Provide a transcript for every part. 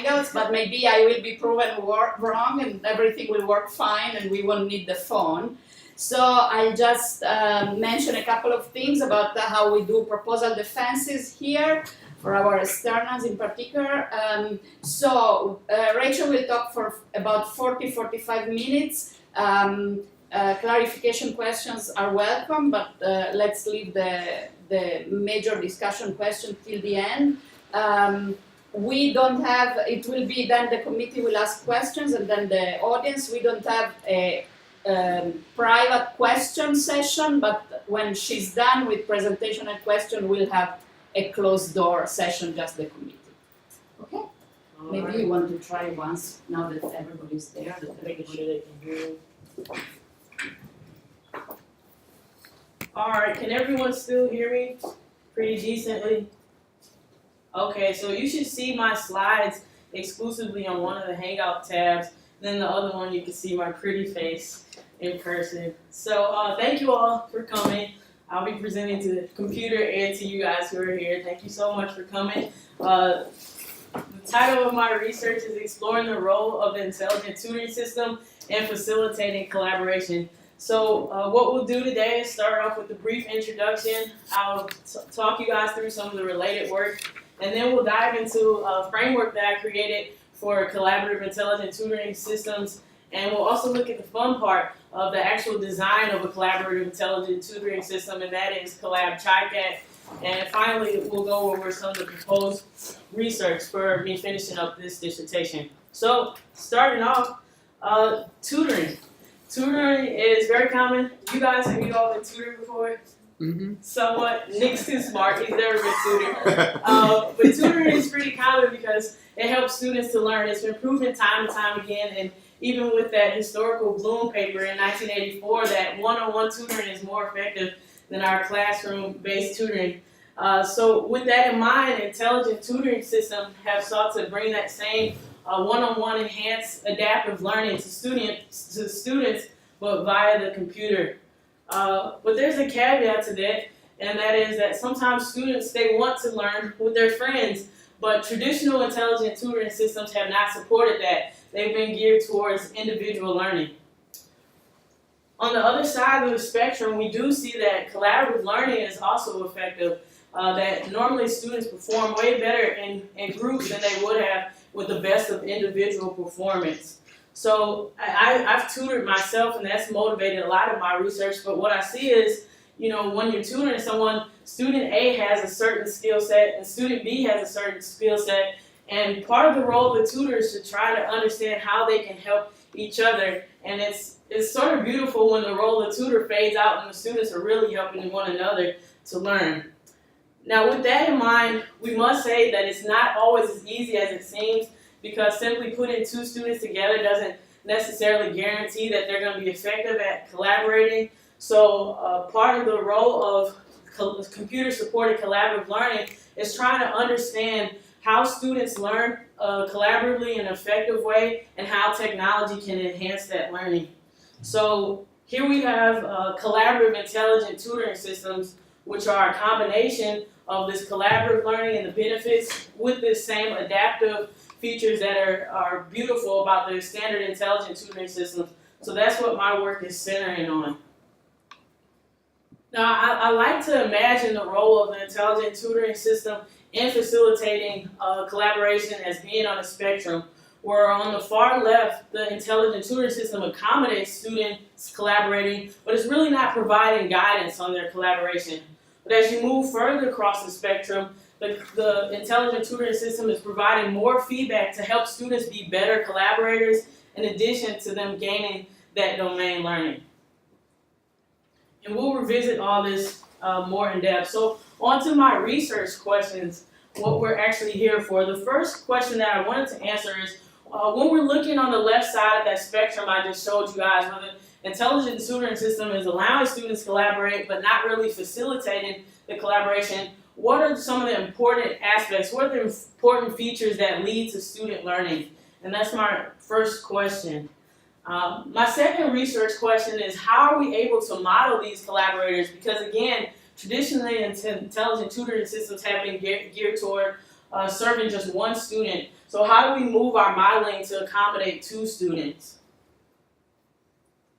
Hangouts, but maybe I will be proven wrong and everything will work fine and we won't need the phone. So I'll just mention a couple of things about how we do proposal defenses here for our externals in particular. Rachel will talk for about 40-45 minutes. Clarification questions are welcome, but let's leave the major discussion question till the end. We don't have, it will be then the committee will ask questions and then the audience. We don't have a private question session, but when she's done with presentation and question, we'll have a closed door session, just the committee. Okay? Maybe you want to try once now that everybody's there. Making sure they can hear you. All right, can everyone still hear me pretty decently? Okay, so you should see my slides exclusively on one of the Hangout tabs. Then the other one, you can see my pretty face in person. So thank you all for coming. I'll be presenting to the computer and to you guys who are here. Thank you so much for coming. The title of my research is Exploring the Role of the Intelligent Tutoring System and Facilitating Collaboration. So what we'll do today is start off with a brief introduction. I'll talk you guys through some of the related work, and then we'll dive into a framework that I created for collaborative intelligent tutoring systems. And we'll also look at the fun part of the actual design of a collaborative intelligent tutoring system, and that is Collab TriCat. And finally, we'll go over some of the proposed research for me finishing up this dissertation. So, starting off, tutoring. Tutoring is very common. You guys, have you all been tutored before? Mm-hmm. Somewhat. Nick's too smart. He's never been tutored. But tutoring is pretty common because it helps students to learn. It's been proven time and time again, and even with that historical Bloom paper in 1984, that one-on-one tutoring is more effective than our classroom-based tutoring. So with that in mind, Intelligent Tutoring System have sought to bring that same one-on-one enhanced adaptive learning to students, but via the computer. But there's a caveat to that, and that is that sometimes students, they want to learn with their friends, but traditional intelligent tutoring systems have not supported that. They've been geared towards individual learning. On the other side of the spectrum, we do see that collaborative learning is also effective, that normally students perform way better in groups than they would have with the best of individual performance. So I've tutored myself, and that's motivated a lot of my research, but what I see is, you know, when you're tutoring someone, student A has a certain skill set and student B has a certain skill set, and part of the role of the tutor is to try to understand how they can help each other, and it's sort of beautiful when the role of the tutor fades out and the students are really helping one another to learn. Now, with that in mind, we must say that it's not always as easy as it seems, because simply putting two students together doesn't necessarily guarantee that they're going to be effective at collaborating. So part of the role of computer-supported collaborative learning is trying to understand how students learn collaboratively in an effective way and how technology can enhance that learning. So here we have collaborative intelligent tutoring systems, which are a combination of this collaborative learning and the benefits with this same adaptive features that are beautiful about the standard intelligent tutoring systems. So that's what my work is centering on. Now, I like to imagine the role of the intelligent tutoring system in facilitating collaboration as being on a spectrum, where on the far left, the intelligent tutoring system accommodates students collaborating, but it's really not providing guidance on their collaboration. But as you move further across the spectrum, the intelligent tutoring system is providing more feedback to help students be better collaborators, in addition to them gaining that domain learning. And we'll revisit all this more in depth. So on to my research questions, what we're actually here for. The first question that I wanted to answer is, when we're looking on the left side of that spectrum I just showed you guys, where the intelligent tutoring system is allowing students to collaborate but not really facilitating the collaboration, what are some of the important aspects? What are the important features that lead to student learning? And that's my first question. My second research question is, how are we able to model these collaborators? Because again, traditionally intelligent tutoring systems have been geared toward serving just one student. So how do we move our modeling to accommodate 2 students?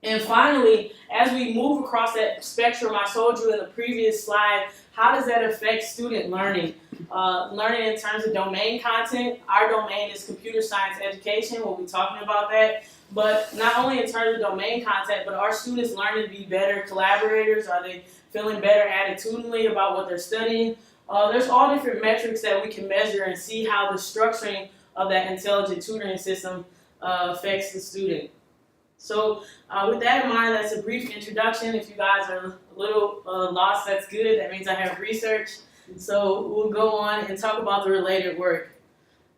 And finally, as we move across that spectrum I showed you in the previous slide, how does that affect student learning? Learning in terms of domain content. Our domain is computer science education. We'll be talking about that. But not only in terms of domain content, but are students learning to be better collaborators? Are they feeling better attitudinally about what they're studying? There's all different metrics that we can measure and see how the structuring of that intelligent tutoring system affects the student. So with that in mind, that's a brief introduction. If you guys are a little lost, that's good. That means I have research. So we'll go on and talk about the related work.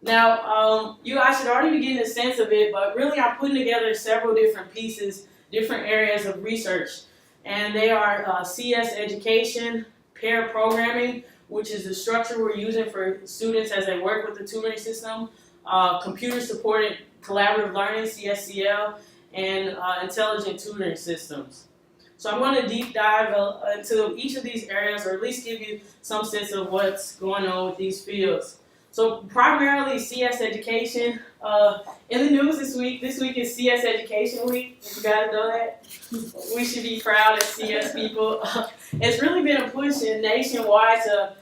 Now, you guys should already be getting a sense of it, but really I'm putting together several different pieces, different areas of research. And they are CS education, pair programming, which is the structure we're using for students as they work with the tutoring system, computer-supported collaborative learning, CSCL, and intelligent tutoring systems. So I'm going to deep dive into each of these areas, or at least give you some sense of what's going on with these fields. So primarily CS education. In the news this week is CS Education Week. If you guys know that, we should be proud as CS people. It's really been a push nationwide to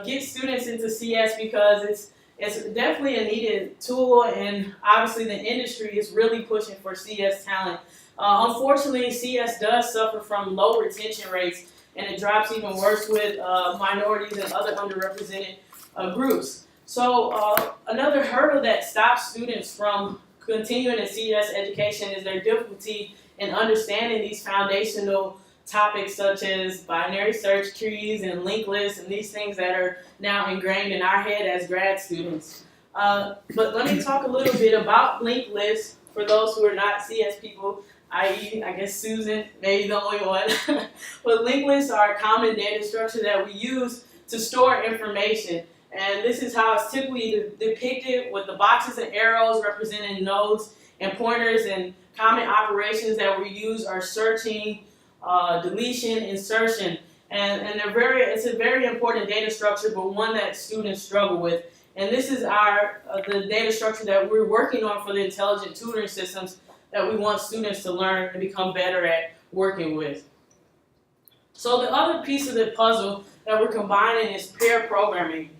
get students into CS because it's definitely a needed tool, and obviously the industry is really pushing for CS talent. Unfortunately, CS does suffer from low retention rates, and it drops even worse with minorities and other underrepresented groups. So another hurdle that stops students from continuing in CS education is their difficulty in understanding these foundational topics such as binary search trees and linked lists and these things that are now ingrained in our head as grad students. But let me talk a little bit about linked lists for those who are not CS people, i.e. I guess Susan, maybe the only one. But linked lists are a common data structure that we use to store information. And this is how it's typically depicted, with the boxes and arrows representing nodes and pointers, and common operations that we use are searching, deletion, insertion. And it's a very important data structure, but one that students struggle with. And this is the data structure that we're working on for the intelligent tutoring systems that we want students to learn and become better at working with. So the other piece of the puzzle that we're combining is pair programming.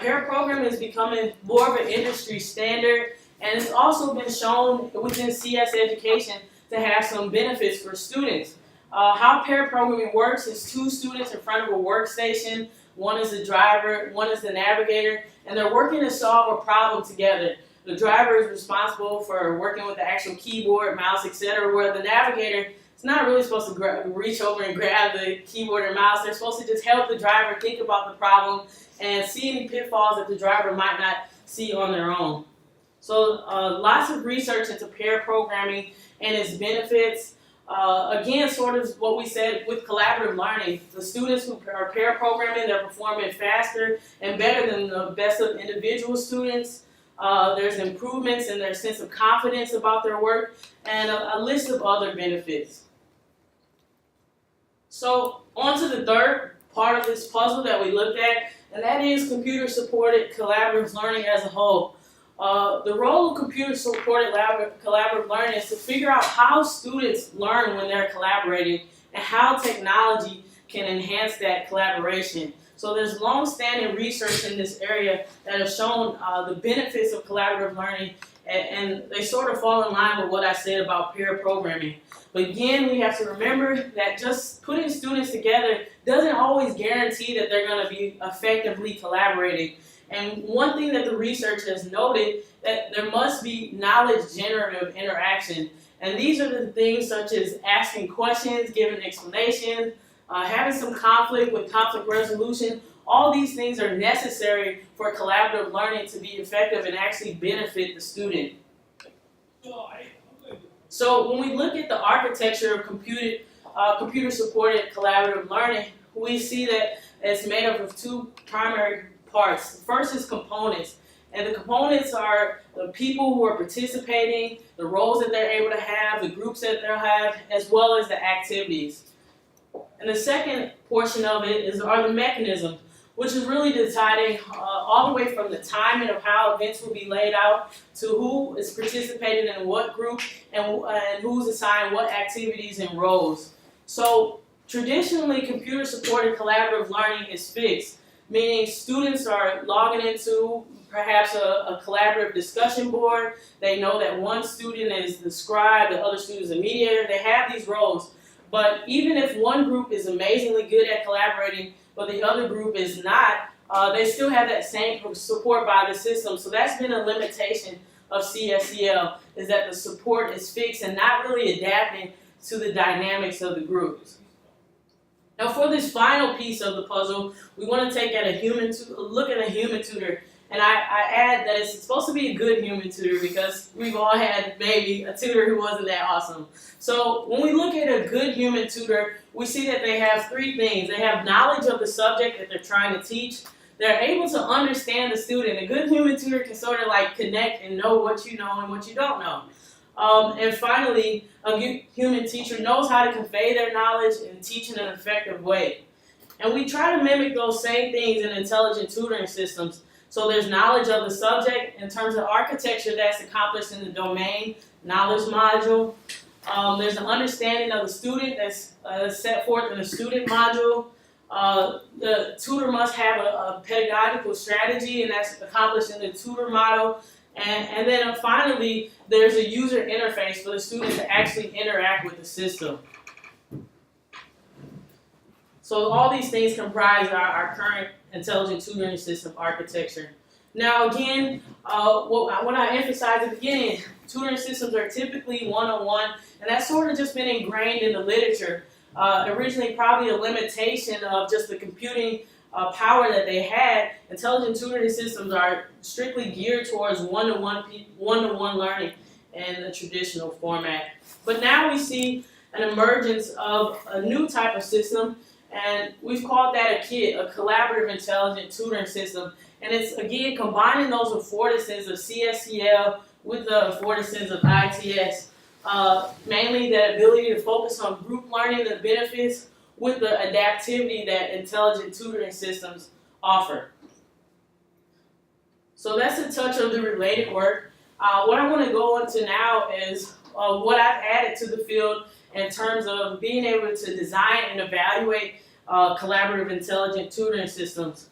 Pair programming is becoming more of an industry standard, and it's also been shown within CS education to have some benefits for students. How pair programming works is 2 students in front of a workstation. One is the driver, one is the navigator, and they're working to solve a problem together. The driver is responsible for working with the actual keyboard, mouse, etc., where the navigator is not really supposed to reach over and grab the keyboard or mouse. They're supposed to just help the driver think about the problem and see any pitfalls that the driver might not see on their own. So lots of research into pair programming and its benefits. Again, sort of what we said with collaborative learning. The students who are pair programming, they're performing faster and better than the best of individual students. There's improvements in their sense of confidence about their work, and a list of other benefits. So on to the third part of this puzzle that we looked at, and that is computer-supported collaborative learning as a whole. The role of computer-supported collaborative learning is to figure out how students learn when they're collaborating and how technology can enhance that collaboration. So there's long-standing research in this area that has shown the benefits of collaborative learning, and they sort of fall in line with what I said about pair programming. But again, we have to remember that just putting students together doesn't always guarantee that they're going to be effectively collaborating. And one thing that the research has noted, that there must be knowledge-generative interaction. And these are the things such as asking questions, giving explanations, having some conflict with conflict resolution. All these things are necessary for collaborative learning to be effective and actually benefit the student. So when we look at the architecture of computer-supported collaborative learning, we see that it's made up of 2 primary parts. The first is components, and the components are the people who are participating, the roles that they're able to have, the groups that they'll have, as well as the activities. And the second portion of it are the mechanisms, which is really deciding all the way from the timing of how events will be laid out to who is participating in what group and who's assigned what activities and roles. So traditionally, computer-supported collaborative learning is fixed, meaning students are logging into perhaps a collaborative discussion board. They know that one student is the scribe, the other student is the mediator. They have these roles. But even if one group is amazingly good at collaborating, but the other group is not, they still have that same support by the system. So that's been a limitation of CSEL, is that the support is fixed and not really adapting to the dynamics of the groups. Now for this final piece of the puzzle, we want to take a look at a human tutor. And I add that it's supposed to be a good human tutor because we've all had maybe a tutor who wasn't that awesome. So when we look at a good human tutor, we see that they have three things. They have knowledge of the subject that they're trying to teach. They're able to understand the student. A good human tutor can sort of like connect and know what you know and what you don't know. And finally, a human teacher knows how to convey their knowledge and teach in an effective way. And we try to mimic those same things in intelligent tutoring systems. So there's knowledge of the subject. In terms of architecture, that's accomplished in the domain knowledge module. There's an understanding of the student that's set forth in the student module. The tutor must have a pedagogical strategy, and that's accomplished in the tutor model. And then finally, there's a user interface for the student to actually interact with the system. So all these things comprise our current intelligent tutoring system architecture. Now again, what I emphasized at the beginning, tutoring systems are typically one-on-one, and that's sort of just been ingrained in the literature. Originally probably a limitation of just the computing power that they had. Intelligent tutoring systems are strictly geared towards one-to-one learning in the traditional format. But now we see an emergence of a new type of system, and we've called that a KIT, a collaborative intelligent tutoring system. And it's, again, combining those affordances of CSEL with the affordances of ITS. Mainly the ability to focus on group learning, the benefits, with the adaptivity that intelligent tutoring systems offer. So that's a touch of the related work. What I want to go into now is what I've added to the field in terms of being able to design and evaluate collaborative intelligent tutoring systems.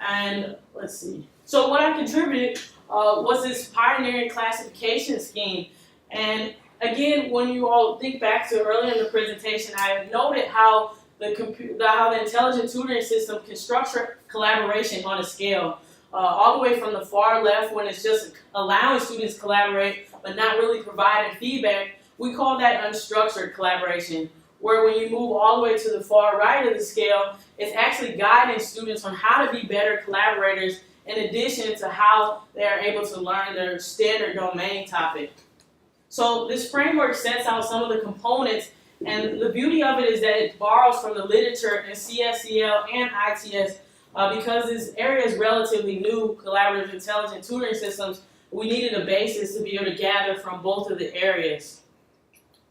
And let's see. So what I contributed was this pioneering classification scheme. And again, when you all think back to earlier in the presentation, I noted how the intelligent tutoring system can structure collaboration on a scale, all the way from the far left when it's just allowing students to collaborate but not really providing feedback. We call that unstructured collaboration, where when you move all the way to the far right of the scale, it's actually guiding students on how to be better collaborators in addition to how they're able to learn their standard domain topic. So this framework sets out some of the components, and the beauty of it is that it borrows from the literature in CSEL and ITS. Because this area is relatively new, collaborative intelligent tutoring systems, we needed a basis to be able to gather from both of the areas.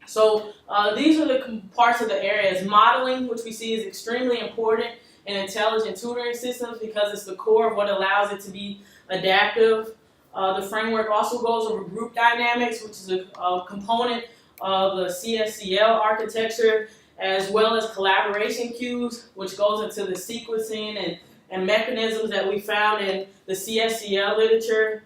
So these are the parts of the areas. Modeling, which we see is extremely important in intelligent tutoring systems because it's the core of what allows it to be adaptive. The framework also goes over group dynamics, which is a component of the CSEL architecture, as well as collaboration cues, which goes into the sequencing and mechanisms that we found in the CSEL literature.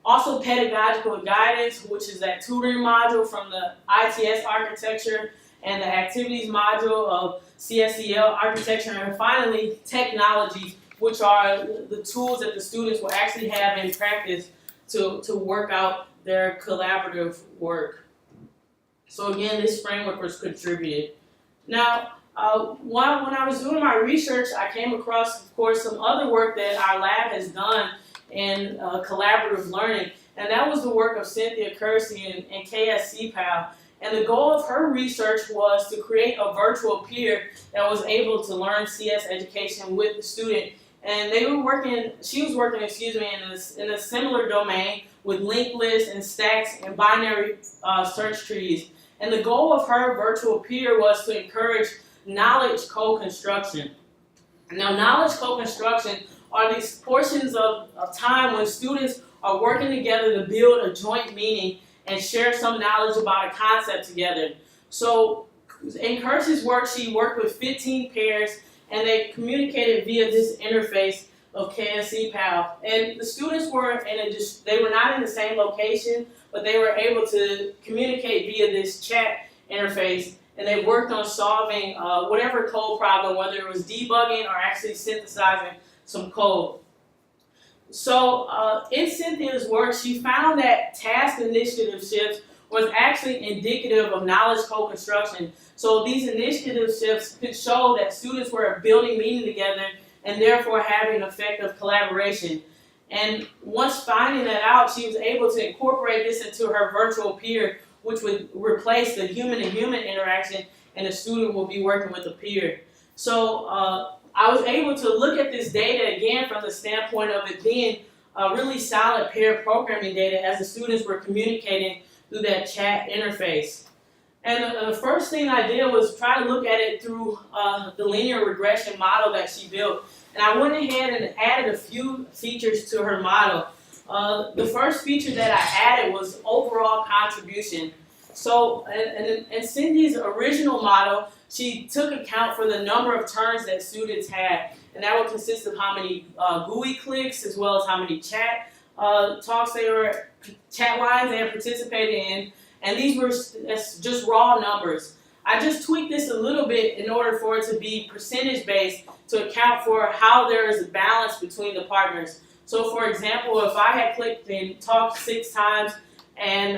Also pedagogical guidance, which is that tutoring module from the ITS architecture, and the activities module of CSEL architecture, and finally technology, which are the tools that the students will actually have in practice to work out their collaborative work. So again, this framework was contributed. Now, when I was doing my research, I came across, of course, some other work that our lab has done in collaborative learning, and that was the work of Cynthia and KSCPAL. And the goal of her research was to create a virtual peer that was able to learn CS education with the student. And she was working, in a similar domain with linked lists and stacks and binary search trees. And the goal of her virtual peer was to encourage knowledge co-construction. Now, knowledge co-construction are these portions of time when students are working together to build a joint meaning and share some knowledge about a concept together. So in Kirsty's work, she worked with 15 pairs and they communicated via this interface of KSE PAL. And the students were they were not in the same location, but they were able to communicate via this chat interface, and they worked on solving whatever code problem, whether it was debugging or actually synthesizing some code. So in Cynthia's work, she found that task initiative shifts was actually indicative of knowledge co-construction. So these initiative shifts could show that students were building meaning together and therefore having effective collaboration. And once finding that out, she was able to incorporate this into her virtual peer, which would replace the human-to-human interaction, and the student will be working with a peer. So I was able to look at this data again from the standpoint of it being really solid pair programming data as the students were communicating through that chat interface. And the first thing I did was try to look at it through the linear regression model that she built. And I went ahead and added a few features to her model. The first feature that I added was overall contribution. So in Cindy's original model, she took account for the number of turns that students had. And that would consist of how many GUI clicks as well as how many chat lines they had participated in. And these were just raw numbers. I just tweaked this a little bit in order for it to be percentage-based to account for how there is a balance between the partners. So for example, if I had clicked and talked 6 times and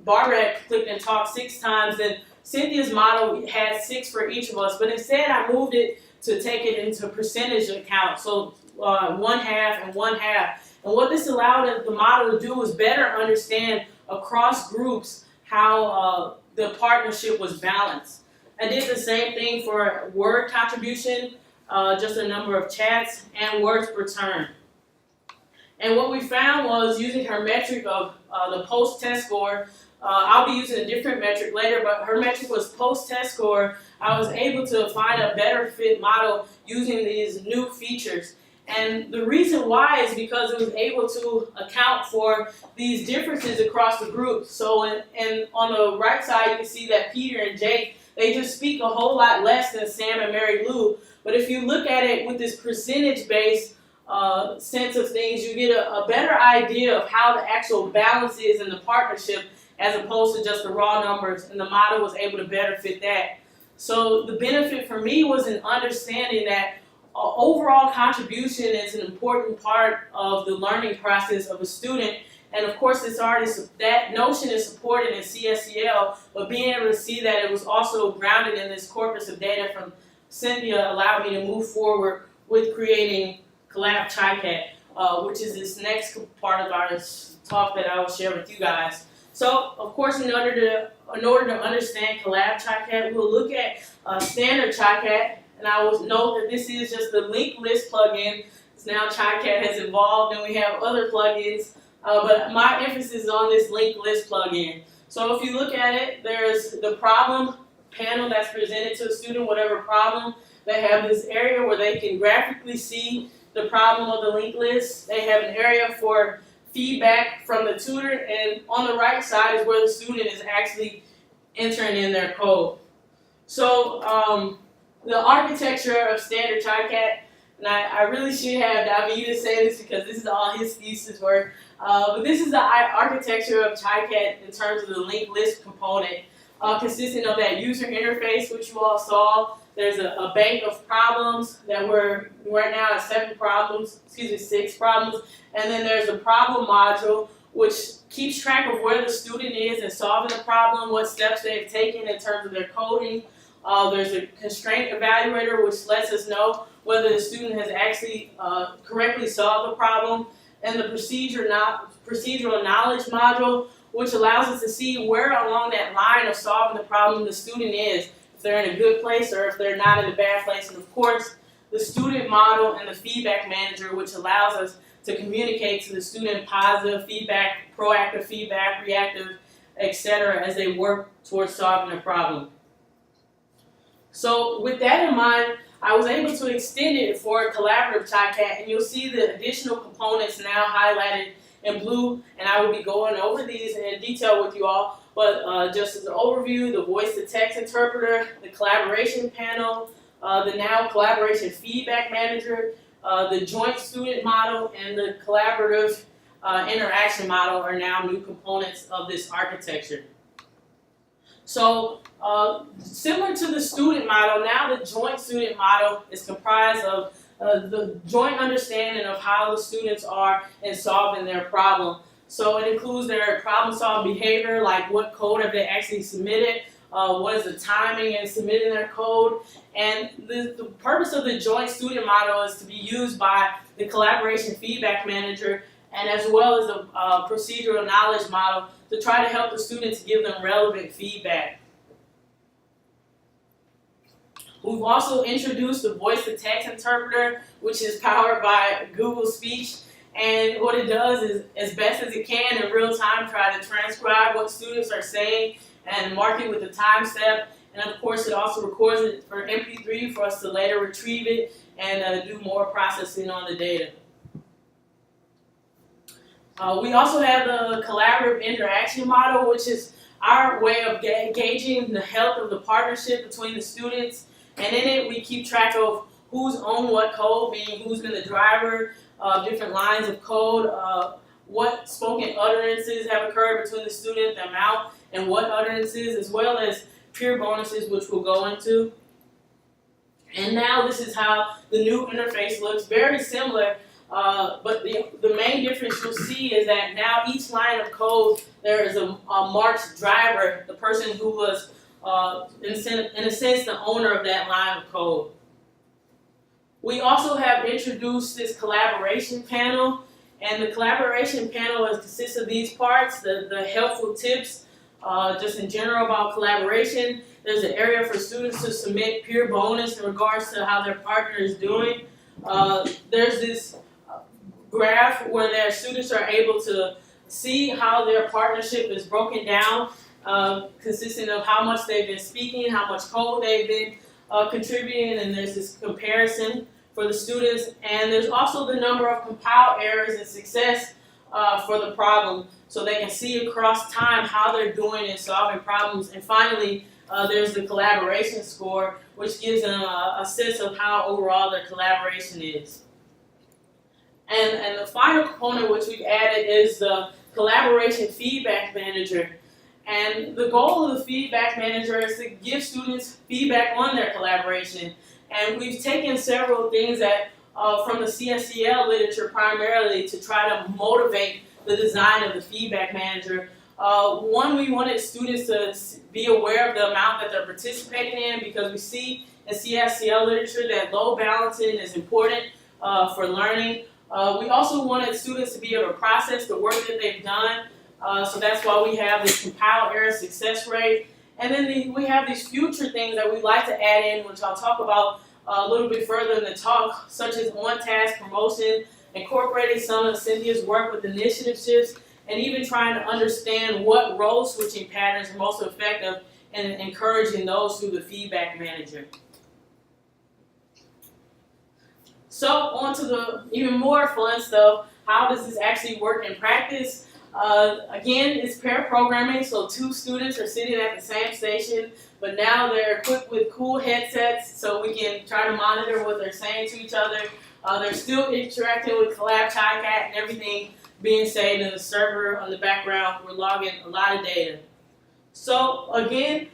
Barbara had clicked and talked 6 times, then Cynthia's model had 6 for each of us. But instead, I moved it to take it into percentage account. So 1/2 and 1/2. And what this allowed the model to do was better understand across groups how the partnership was balanced. I did the same thing for word contribution, just a number of chats, and words per turn. And what we found was using her metric of the post-test score, I'll be using a different metric later, but her metric was post-test score. I was able to find a better fit model using these new features. And the reason why is because it was able to account for these differences across the group. So and on the right side, you can see that Peter and Jake, they just speak a whole lot less than Sam and Mary Lou. But if you look at it with this percentage-based sense of things, you get a better idea of how the actual balance is in the partnership as opposed to just the raw numbers, and the model was able to better fit that. So the benefit for me was in understanding that overall contribution is an important part of the learning process of a student, and of course that notion is supported in CSCL, but being able to see that it was also grounded in this corpus of data from Cynthia allowed me to move forward with creating Collab TriCat, which is this next part of our talk that I will share with you guys. So, of course, in order to understand Collab TriCat, we'll look at standard TriCat, and I will note that this is just the linked list plugin. So now TriCat has evolved, and we have other plugins, but my emphasis is on this linked list plugin. So if you look at it, there's the problem panel that's presented to a student, whatever problem. They have this area where they can graphically see the problem of the linked list. They have an area for feedback from the tutor, and on the right side is where the student is actually entering in their code. So the architecture of standard TriCat, and I really should have Davide say this because this is all his thesis work, but this is the architecture of TriCat in terms of the linked list component, consisting of that user interface, which you all saw. There's a bank of problems that we're right now at 6 problems, and then there's a problem module, which keeps track of where the student is in solving the problem, what steps they've taken in terms of their coding. There's a constraint evaluator, which lets us know whether the student has actually correctly solved the problem, and the procedural knowledge module, which allows us to see where along that line of solving the problem the student is, if they're in a good place or if they're not in a bad place. And of course, the student model and the feedback manager, which allows us to communicate to the student positive feedback, proactive feedback, reactive, etc., as they work towards solving a problem. So with that in mind, I was able to extend it for collaborative TICAT, and you'll see the additional components now highlighted in blue, and I will be going over these in detail with you all. But just as an overview, the voice-to-text interpreter, the collaboration panel, the now collaboration feedback manager, the joint student model, and the collaborative interaction model are now new components of this architecture. So similar to the student model, now the joint student model is comprised of the joint understanding of how the students are in solving their problem. So it includes their problem-solving behavior, like what code have they actually submitted, what is the timing in submitting their code, and the purpose of the joint student model is to be used by the collaboration feedback manager and as well as the procedural knowledge model to try to help the students give them relevant feedback. We've also introduced the voice-to-text interpreter, which is powered by Google Speech. And what it does is, as best as it can in real time, try to transcribe what students are saying and mark it with the time step. And of course, it also records it for MP3 for us to later retrieve it and do more processing on the data. We also have the collaborative interaction model, which is our way of gauging the health of the partnership between the students. And in it, we keep track of who's on what code, meaning who's been the driver, different lines of code, what spoken utterances have occurred between the student, the amount, and what utterances, as well as peer bonuses, which we'll go into. And now this is how the new interface looks, very similar, but the main difference you'll see is that now each line of code, there is a marked driver, the person who was, in a sense, the owner of that line of code. We also have introduced this collaboration panel, and the collaboration panel consists of these parts, the helpful tips, just in general about collaboration. There's an area for students to submit peer bonus in regards to how their partner is doing. There's this graph where their students are able to see how their partnership is broken down, consisting of how much they've been speaking, how much code they've been contributing, and there's this comparison for the students. And there's also the number of compile errors and success for the problem, so they can see across time how they're doing in solving problems. And finally, there's the collaboration score, which gives them a sense of how overall their collaboration is. And the final component which we've added is the collaboration feedback manager. And the goal of the feedback manager is to give students feedback on their collaboration. And we've taken several things that from the CSCL literature primarily to try to motivate the design of the feedback manager. One, we wanted students to be aware of the amount that they're participating in, because we see in CSCL literature that load balancing is important for learning. We also wanted students to be able to process the work that they've done, so that's why we have this compile error success rate. And then we have these future things that we'd like to add in, which I'll talk about a little bit further in the talk, such as on-task promotion, incorporating some of Cynthia's work with initiative shifts, and even trying to understand what role switching patterns are most effective in encouraging those through the feedback manager. So on to the even more fun stuff. How does this actually work in practice? Again, it's pair programming, so two students are sitting at the same station, but now they're equipped with cool headsets so we can try to monitor what they're saying to each other. They're still interacting with Collab TICAT and everything being saved in the server on the background. We're logging a lot of data. So again,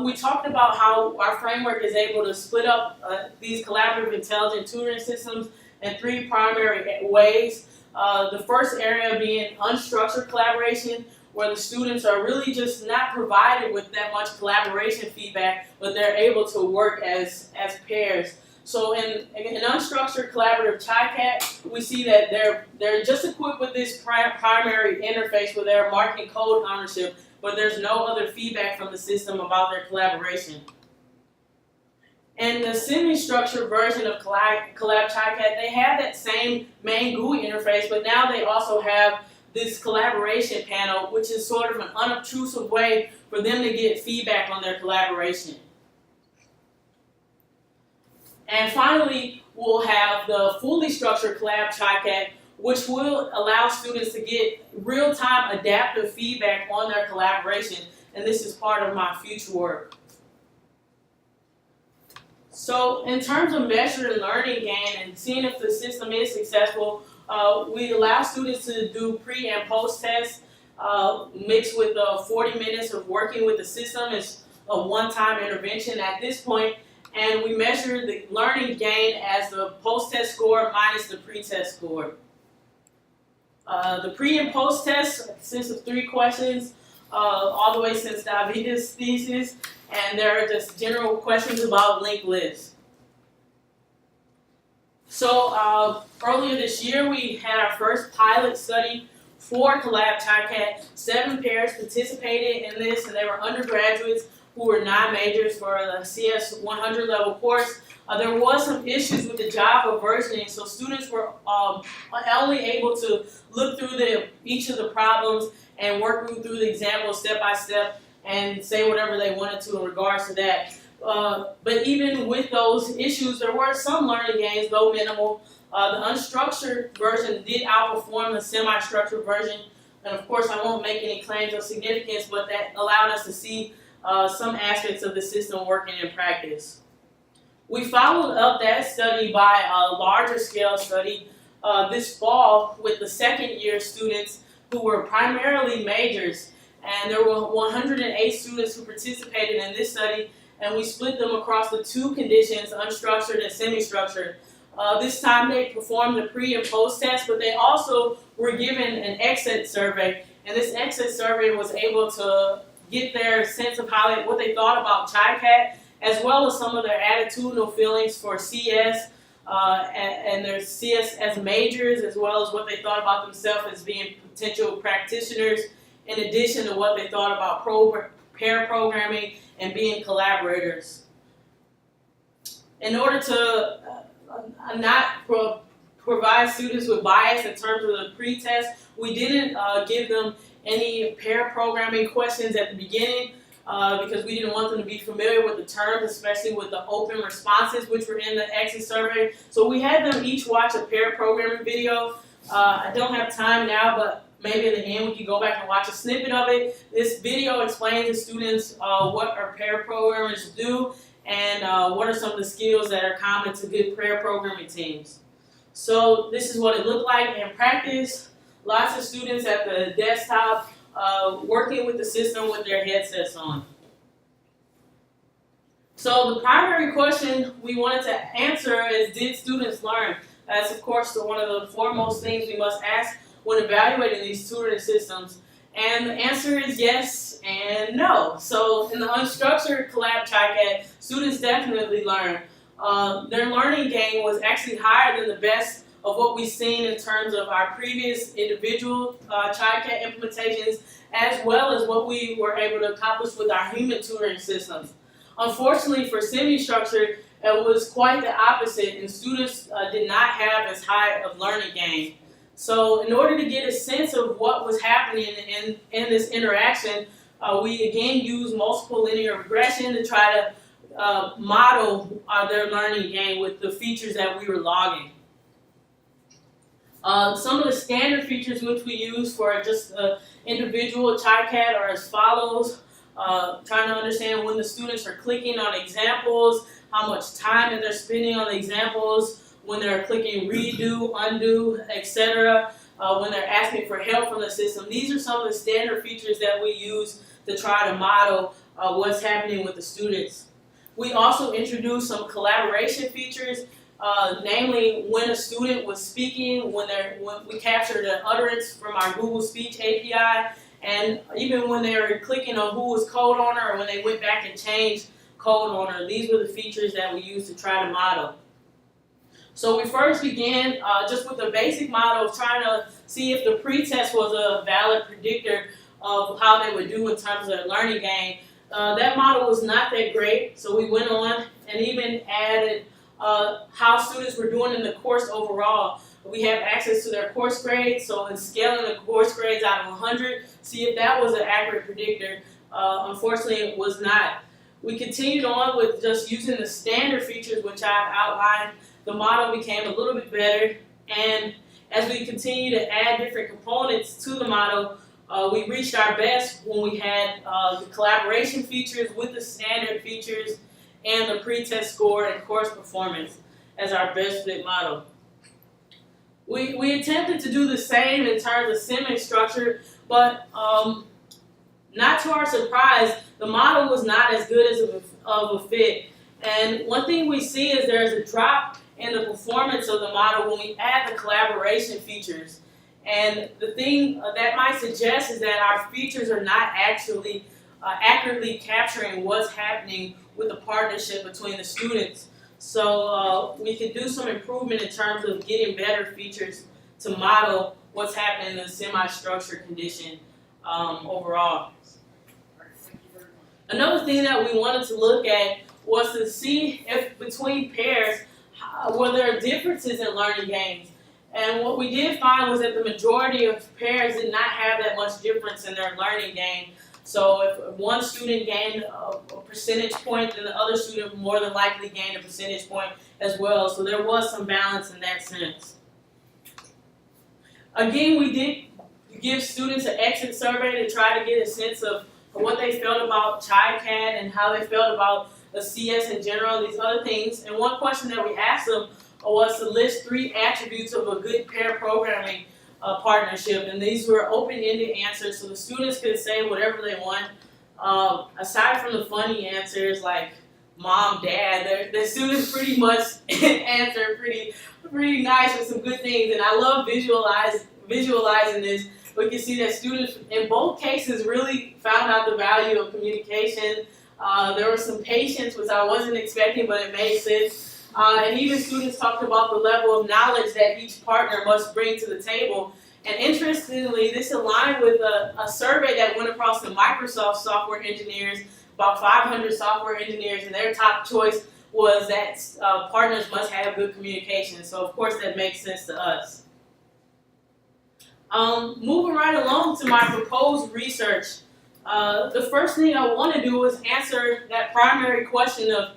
we talked about how our framework is able to split up these collaborative intelligent tutoring systems in three primary ways. The first area being unstructured collaboration, where the students are really just not provided with that much collaboration feedback, but they're able to work as pairs. So in unstructured collaborative TICAT, we see that they're just equipped with this primary interface where they're marking code ownership, but there's no other feedback from the system about their collaboration. And the semi-structured version of Collab TICAT, they have that same main GUI interface, but now they also have this collaboration panel, which is sort of an unobtrusive way for them to get feedback on their collaboration. And finally, we'll have the fully structured collab TriCat, which will allow students to get real-time adaptive feedback on their collaboration. And this is part of my future work. So in terms of measuring learning gain and seeing if the system is successful, we allow students to do pre and post tests mixed with 40 minutes of working with the system. It's a one-time intervention at this point, and we measure the learning gain as the post-test score minus the pre-test score. The pre and post-test consists of 3 questions, all the way since Davide's thesis, and there are just general questions about linked lists. So earlier this year, we had our first pilot study for Collab TriCat. 7 pairs participated in this, and they were undergraduates who were non-majors for the CS 100 level course. There was some issues with the Java versioning, so students were only able to look through each of the problems and work through the examples step by step and say whatever they wanted to in regards to that. But even with those issues, there were some learning gains, though minimal. The unstructured version did outperform the semi-structured version, and of course I won't make any claims of significance, but that allowed us to see some aspects of the system working in practice. We followed up that study by a larger scale study this fall with the second year students who were primarily majors, and there were 108 students who participated in this study, and we split them across the 2 conditions, unstructured and semi-structured. This time they performed the pre and post test, but they also were given an exit survey, and this exit survey was able to get their sense of what they thought about TriCat, as well as some of their attitudinal feelings for CS and their CS as majors, as well as what they thought about themselves as being potential practitioners, in addition to what they thought about pair programming and being collaborators. In order to not provide students with bias in terms of the pre-test, we didn't give them any pair programming questions at the beginning because we didn't want them to be familiar with the terms, especially with the open responses which were in the exit survey. So we had them each watch a pair programming video. I don't have time now, but maybe at the end we can go back and watch a snippet of it. This video explains to students what our pair programmers do and what are some of the skills that are common to good pair programming teams. So this is what it looked like in practice. Lots of students at the desktop working with the system with their headsets on. So the primary question we wanted to answer is, did students learn? That's of course one of the foremost things we must ask when evaluating these tutoring systems. And the answer is yes and no. So in the unstructured collab TriCat, students definitely learned. Their learning gain was actually higher than the best of what we've seen in terms of our previous individual TriCat implementations, as well as what we were able to accomplish with our human tutoring systems. Unfortunately for semi-structured, it was quite the opposite, and students did not have as high of learning gain. So in order to get a sense of what was happening in this interaction, we again used multiple linear regression to try to model their learning gain with the features that we were logging. Some of the standard features which we use for just individual TriCat are as follows. Trying to understand when the students are clicking on examples, how much time that they're spending on the examples, when they're clicking redo, undo, etc., when they're asking for help from the system. These are some of the standard features that we use to try to model what's happening with the students. We also introduced some collaboration features, namely when a student was speaking, when we captured an utterance from our Google Speech API, and even when they were clicking on who was code owner or when they went back and changed code owner. These were the features that we used to try to model. So we first began just with a basic model of trying to see if the pretest was a valid predictor of how they would do in terms of their learning gain. That model was not that great, so we went on and even added how students were doing in the course overall. We have access to their course grades, so in scaling the course grades out of 100, see if that was an accurate predictor. Unfortunately, it was not. We continued on with just using the standard features which I've outlined. The model became a little bit better, and as we continue to add different components to the model, we reached our best when we had the collaboration features with the standard features and the pre-test score and course performance as our best fit model. We attempted to do the same in terms of semi structure, but not to our surprise, the model was not as good as of a fit. And one thing we see is there's a drop in the performance of the model when we add the collaboration features. And the thing that might suggest is that our features are not actually accurately capturing what's happening with the partnership between the students. So we could do some improvement in terms of getting better features to model what's happening in the semi-structured condition overall. Another thing that we wanted to look at was to see if between pairs, were there differences in learning gains. And what we did find was that the majority of pairs did not have that much difference in their learning gain. So if one student gained a percentage point, then the other student more than likely gained a percentage point as well. So there was some balance in that sense. Again, we did give students an exit survey to try to get a sense of what they felt about ChildCAD and how they felt about the CS in general, these other things. And one question that we asked them was to list 3 attributes of a good pair programming partnership, and these were open-ended answers, so the students could say whatever they want. Aside from the funny answers like mom, dad, the students pretty much answer pretty nice with some good things, and I love visualizing this. We can see that students in both cases really found out the value of communication. There was some patience, which I wasn't expecting, but it made sense. And even students talked about the level of knowledge that each partner must bring to the table. And interestingly, this aligned with a survey that went across the Microsoft software engineers, about 500 software engineers, and their top choice was that partners must have good communication. So of course that makes sense to us. Moving right along to my proposed research, the first thing I want to do is answer that primary question of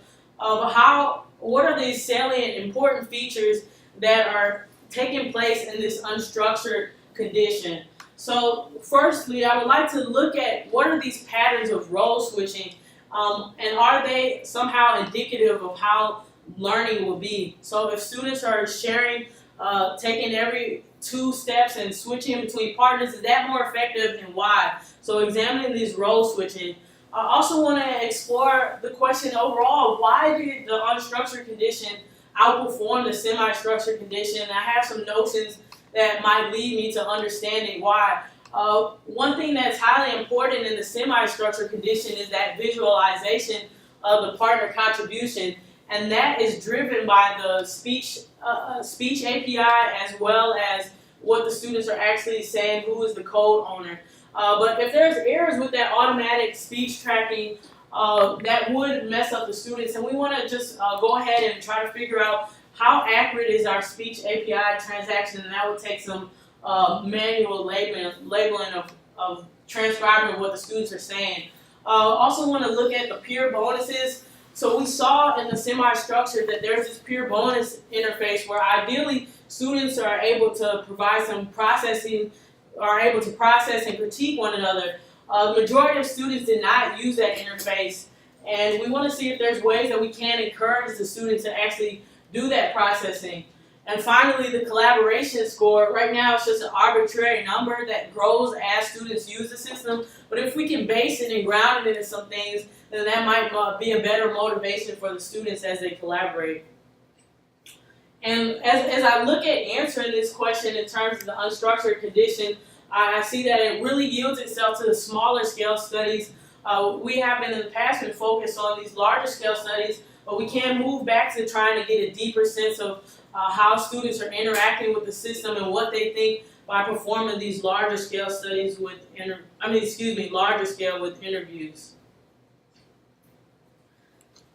what are the salient important features that are taking place in this unstructured condition. So firstly, I would like to look at what are these patterns of role switching, and are they somehow indicative of how learning will be. So if students are sharing, taking every 2 steps and switching between partners, is that more effective and why? So examining these role switching. I also want to explore the question overall, why did the unstructured condition outperform the semi-structured condition? I have some notions that might lead me to understanding why. One thing that's highly important in the semi-structured condition is that visualization of the partner contribution, and that is driven by the speech API as well as what the students are actually saying, who is the code owner. But if there's errors with that automatic speech tracking, that would mess up the students, and we want to just go ahead and try to figure out how accurate is our speech API transaction, and that would take some manual labeling of transcribing what the students are saying. Also want to look at the peer bonuses. So we saw in the semi-structure that there's this peer bonus interface where ideally students are able to provide some processing, are able to process and critique one another. The majority of students did not use that interface, and we want to see if there's ways that we can encourage the students to actually do that processing. And finally, the collaboration score. Right now it's just an arbitrary number that grows as students use the system, but if we can base it and ground it in some things, then that might be a better motivation for the students as they collaborate. And as I look at answering this question in terms of the unstructured condition, I see that it really yields itself to the smaller scale studies. We have in the past been focused on these larger scale studies, but we can move back to trying to get a deeper sense of how students are interacting with the system and what they think by performing these larger scale studies with larger scale with interviews.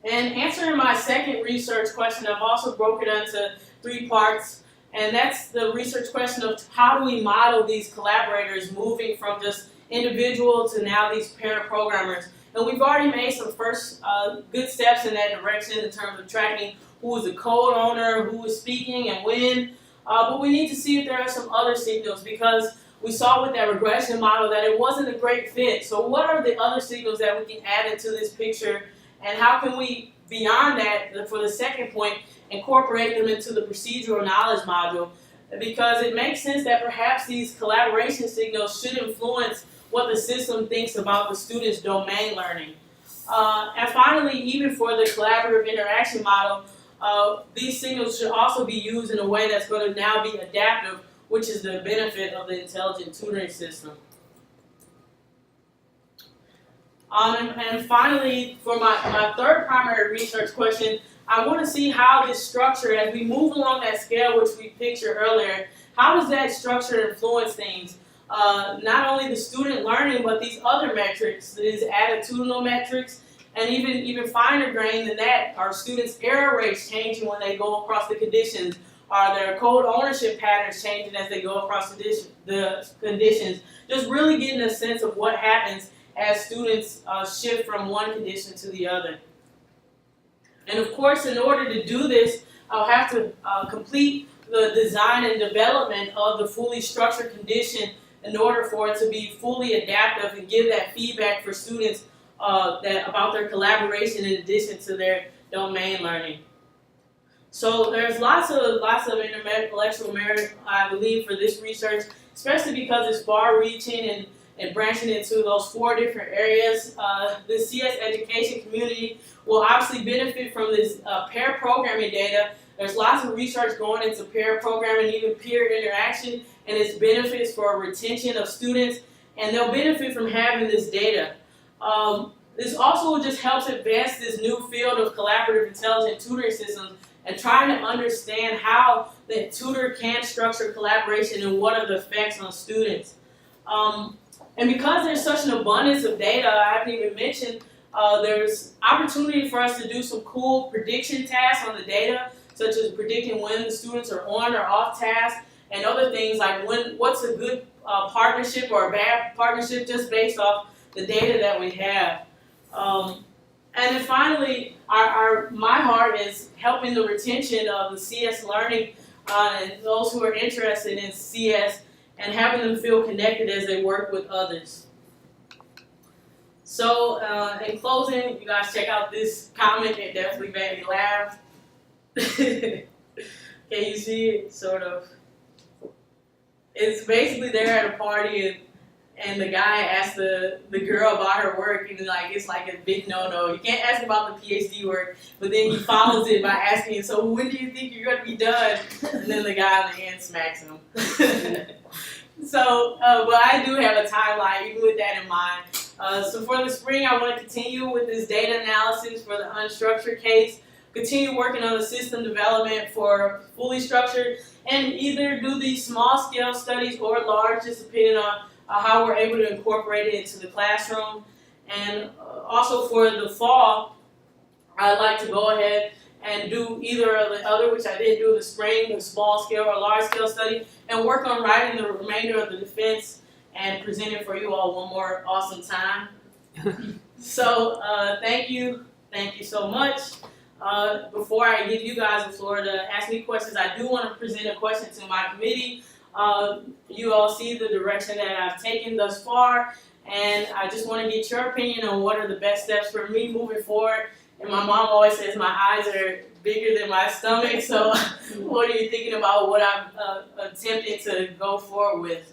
And answering my second research question, I've also broken it into 3 parts. And that's the research question of how do we model these collaborators moving from just individual to now these pair programmers. And we've already made some first good steps in that direction in terms of tracking who is the code owner, who is speaking, and when. But we need to see if there are some other signals, because we saw with that regression model that it wasn't a great fit. So what are the other signals that we can add into this picture, and how can we, beyond that, for the second point, incorporate them into the procedural knowledge module? Because it makes sense that perhaps these collaboration signals should influence what the system thinks about the student's domain learning. And finally, even for the collaborative interaction model, these signals should also be used in a way that's going to now be adaptive, which is the benefit of the intelligent tutoring system. And finally, for my third primary research question, I want to see how this structure, as we move along that scale which we pictured earlier, how does that structure influence things? Not only the student learning, but these other metrics, these attitudinal metrics, and even finer grain than that, are students' error rates changing when they go across the conditions? Are their code ownership patterns changing as they go across the conditions? Just really getting a sense of what happens as students shift from one condition to the other. And of course, in order to do this, I'll have to complete the design and development of the fully structured condition in order for it to be fully adaptive and give that feedback for students about their collaboration in addition to their domain learning. So there's lots of intellectual merit, I believe, for this research, especially because it's far-reaching and branching into those 4 different areas. The CS education community will obviously benefit from this pair programming data. There's lots of research going into pair programming, even peer interaction, and its benefits for retention of students, and they'll benefit from having this data. This also just helps advance this new field of collaborative intelligent tutoring systems and trying to understand how the tutor can structure collaboration and what are the effects on students. And because there's such an abundance of data, I haven't even mentioned, there's opportunity for us to do some cool prediction tasks on the data, such as predicting when the students are on or off task, and other things like what's a good partnership or a bad partnership just based off the data that we have. And then finally, my heart is helping the retention of the CS learning and those who are interested in CS and having them feel connected as they work with others. So in closing, you guys check out this comment. It definitely made me laugh. Can you see it? Sort of. It's basically they're at a party and the guy asked the girl about her work, and it's like a big no-no. You can't ask about the PhD work, but then he follows it by asking, so when do you think you're going to be done? And then the guy on the end smacks him. So, but I do have a timeline, even with that in mind. So for the spring, I want to continue with this data analysis for the unstructured case, continue working on the system development for fully structured, and either do these small-scale studies or large, just depending on how we're able to incorporate it into the classroom. And also for the fall, I'd like to go ahead and do either of the other, which I did do in the spring, the small-scale or large-scale study, and work on writing the remainder of the defense and present it for you all one more awesome time. So thank you so much. Before I give you guys the floor to ask me questions, I do want to present a question to my committee. You all see the direction that I've taken thus far, and I just want to get your opinion on what are the best steps for me moving forward. And my mom always says my eyes are bigger than my stomach, so what are you thinking about what I'm attempting to go forward with?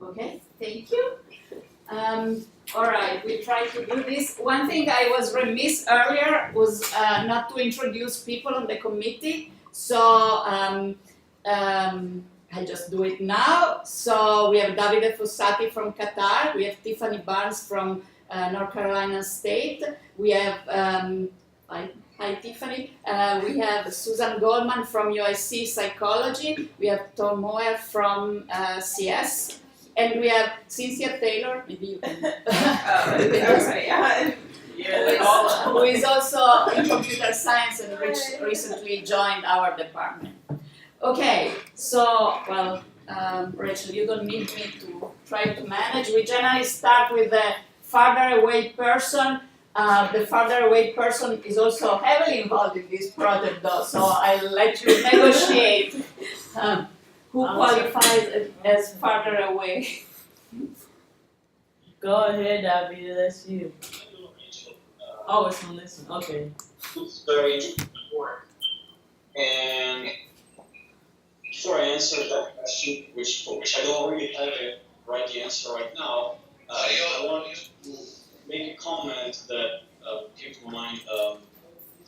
Okay, thank you. All right, we try to do this. One thing I was remiss earlier was not to introduce people on the committee, so I'll just do it now. So we have Davide Fossati from Qatar, we have Tiffany Barnes from North Carolina State, we have, hi Tiffany, we have Susan Goldman from UIC Psychology, we have Tom Moher from CS, and we have Cynthia Taylor, maybe you can, who is also in computer science and recently joined our department. Okay, so, well, Rachel, you don't need me to try to manage. We generally start with the farther away person. The farther away person is also heavily involved in this project though, so I'll let you negotiate who qualifies as farther away. Go ahead, Davide, that's you. Oh, it's on this one, okay. It's very interesting work. And before I answer that question, for which I don't really have a right answer right now, I wanted to make a comment that came to mind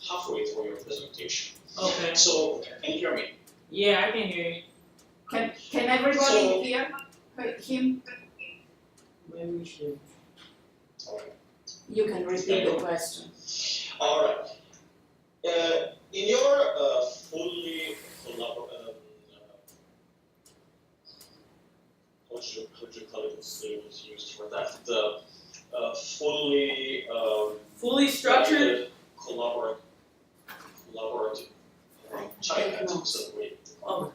halfway through your presentation. Okay. So, can you hear me? Yeah, I can hear you. Can everybody hear him? Maybe we should. Alright. You can repeat the question. Alright. In your fully what would you call it? What's the was used for that? The Fully structured. collaborative. Oh.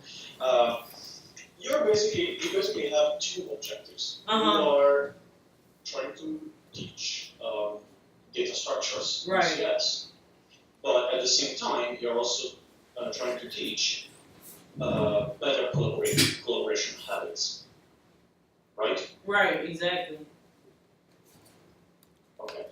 You basically have two objectives. You Uh-huh. are trying to teach data structures, Right. yes, but at the same time you're also trying to teach better collaboration habits, right? Right, exactly. Okay.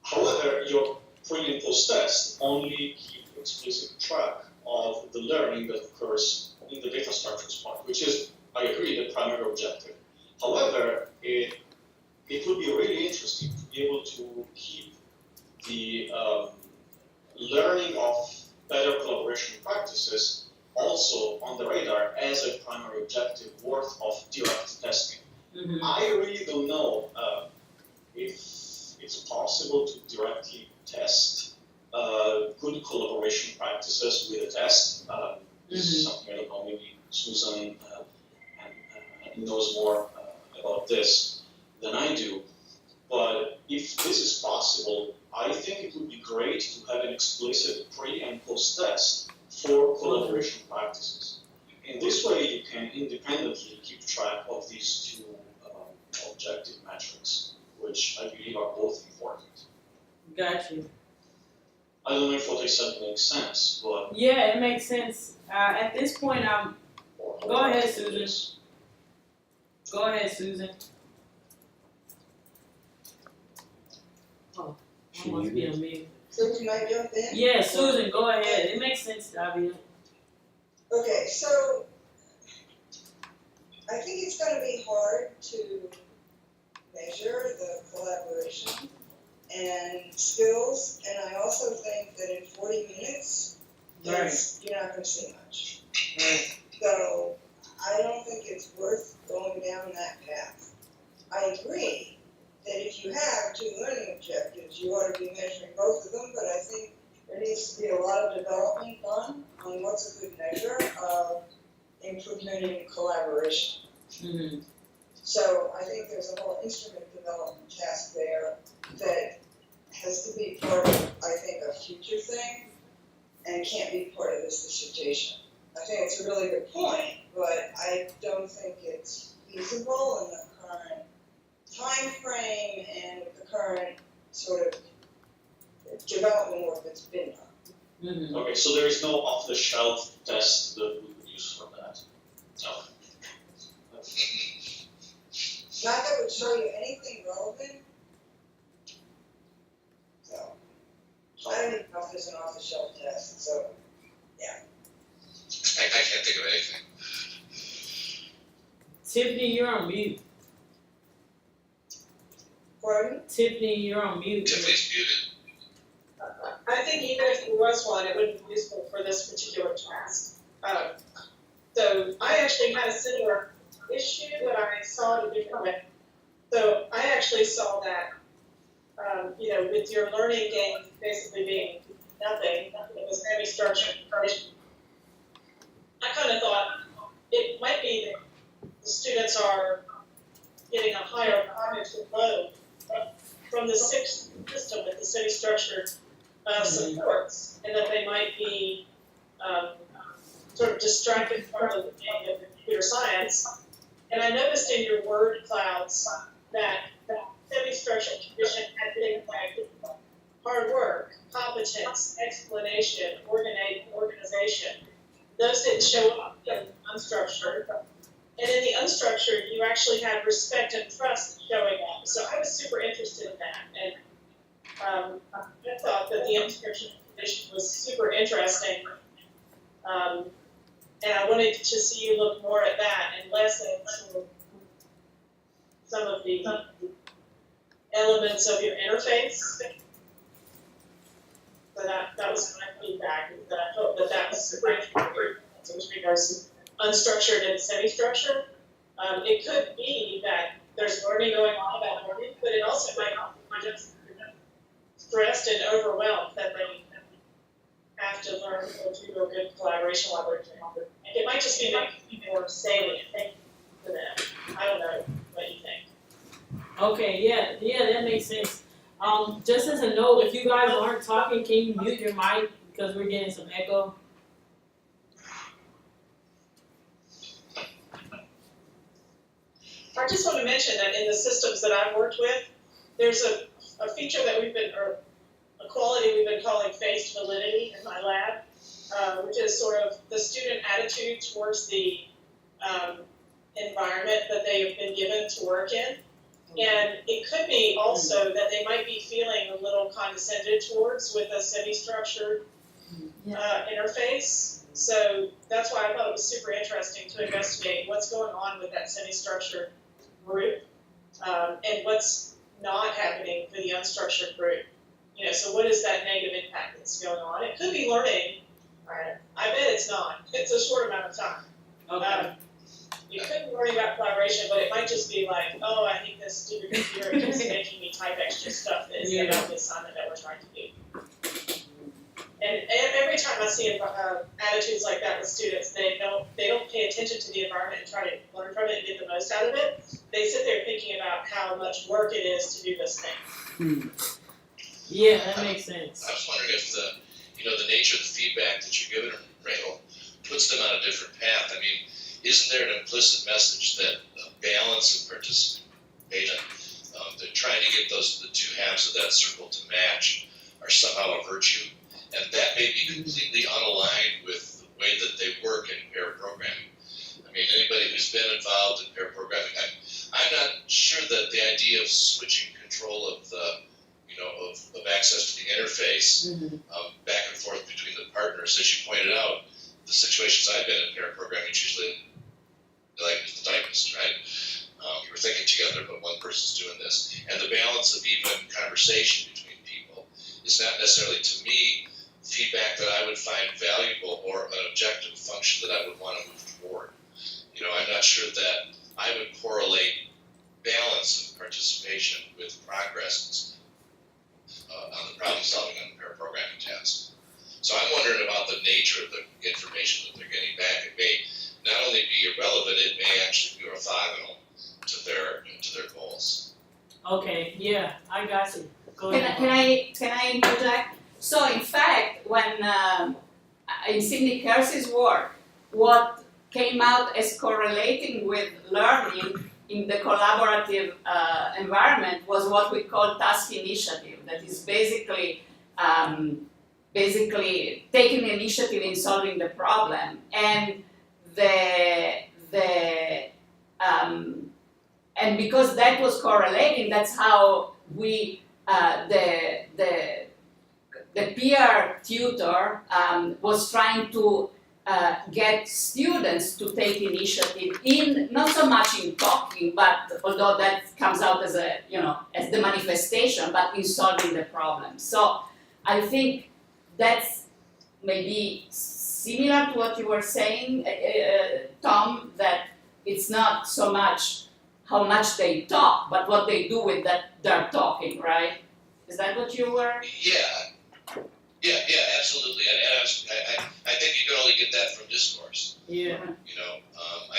However, your pre and post test only keep explicit track of the learning that occurs in the data structures part, which is, I agree, the primary objective. However, it would be really interesting to be able to keep the learning of better collaboration practices also on the radar as a primary objective worth of direct testing. Mm-hmm. I really don't know if it's possible to directly test good collaboration practices with a test. This is something I don't know, maybe Susan knows more about this than I do. But if this is possible, I think it would be great to have an explicit pre and post test for collaboration practices. In this way, you can independently keep track of these two objective metrics, which I believe are both important. Got you. I don't know if what I said makes sense, but Yeah, it makes sense. At this point, Go ahead, Susan. Go ahead, Susan. Oh, I must be on mute. So can I jump in? Yeah, Susan, go ahead. It makes sense, Davide. Okay, so I think it's gonna be hard to measure the collaboration and skills, and I also think that in 40 minutes, you're not gonna see much. Right. So I don't think it's worth going down that path. I agree that if you have two learning objectives, you ought to be measuring both of them, but I think there needs to be a lot of development done on what's a good measure of improvement in collaboration. Mm-hmm. So I think there's a whole instrument development task there that has to be part of, I think, a future thing and can't be part of this dissertation. I think it's a really good point, but I don't think it's feasible in the current time frame and with the current sort of development work that's been done. Mm-hmm. okay, so there is no off-the-shelf test that we would use for that. No. Not that would show you anything relevant. So, I don't even know if there's an off-the-shelf test, so, yeah. I can't think of anything. Tiffany, you're on mute. Pardon? Tiffany, you're on mute. Tiffany's muted. I think even if there was one, it wouldn't be useful for this particular task. So I actually had a similar issue when I saw it a different way. So I actually saw that, with your learning gains basically being nothing, it was semi-structured information. I kind of thought it might be that the students are getting a higher cognitive load from the sixth system with the semi-structured supports, and that they might be sort of distracted from the game of computer science And I noticed in your word clouds that semi-structured condition had things like hard work, competence, explanation, organization. Those didn't show up in unstructured. And in the unstructured, you actually had respect and trust showing up. So I was super interested in that. And I thought that the unstructured condition was super interesting. And I wanted to see you look more at that and less at some of the elements of your interface. So that was my feedback, is that I felt that was super interesting with regards to unstructured and semi-structured. It could be that there's learning going on about learning, but it also might be just stressed and overwhelmed that they have to learn or do a good collaboration while they're doing it. And it might just be making more salient to them. I don't know what you think. Okay, yeah, that makes sense. Just as a note, if you guys aren't talking, can you mute your mic because we're getting some echo? I just want to mention that in the systems that I've worked with, there's a feature that or a quality we've been calling phased validity in my lab, which is sort of the student attitude towards the environment that they have been given to work in. And it could be also that they might be feeling a little condescended towards with a semi-structured interface. So that's why I thought it was super interesting to investigate what's going on with that semi-structured group and what's not happening for the unstructured group. You know, so what is that negative impact that's going on? It could be learning. Right? I bet it's not. It's a short amount of time. Okay. You could be learning about collaboration, but it might just be like, oh, I think this stupid computer is making me type extra stuff that is about the assignment that we're trying to do. And every time I see attitudes like that with students, they don't pay attention to the environment and try to learn from it and get the most out of it. They sit there thinking about how much work it is to do this thing. Yeah, that makes sense. I was wondering if the nature of the feedback that you're giving them, Rachel, puts them on a different path. I mean, isn't there an implicit message that balance and participation, they're trying to get the two halves of that circle to match, are somehow a virtue, and that may be completely unaligned with the way that they work in pair programming. I mean, anybody who's been involved in pair programming, I'm not sure that the idea of switching control of of access to the interface back and forth between the partners, as you pointed out, the situations I've been in pair programming, it's usually like the typist, right? You were thinking together, but one person's doing this. And the balance of even conversation between people is not necessarily, to me, feedback that I would find valuable or an objective function that I would want to move toward. You know, I'm not sure that I would correlate balance of participation with progress on the problem solving on the pair programming task. So I'm wondering about the nature of the information that they're getting back. It may not only be irrelevant, it may actually be orthogonal to their goals. Okay, yeah, I got you. Go ahead. Can I interject? So in fact, when in Cindy Kersey's work, what came out as correlating with learning in the collaborative environment was what we call task initiative. That is basically taking initiative in solving the problem, and and because that was correlating, that's how we the peer tutor was trying to get students to take initiative in, not so much in talking, but although that comes out as as the manifestation, but in solving the problem. So I think that's maybe similar to what you were saying, Tom, that it's not so much how much they talk, but what they do with that they're talking, right? Is that what you were? Yeah, absolutely. And I think you can only get that from discourse. Yeah. You know, I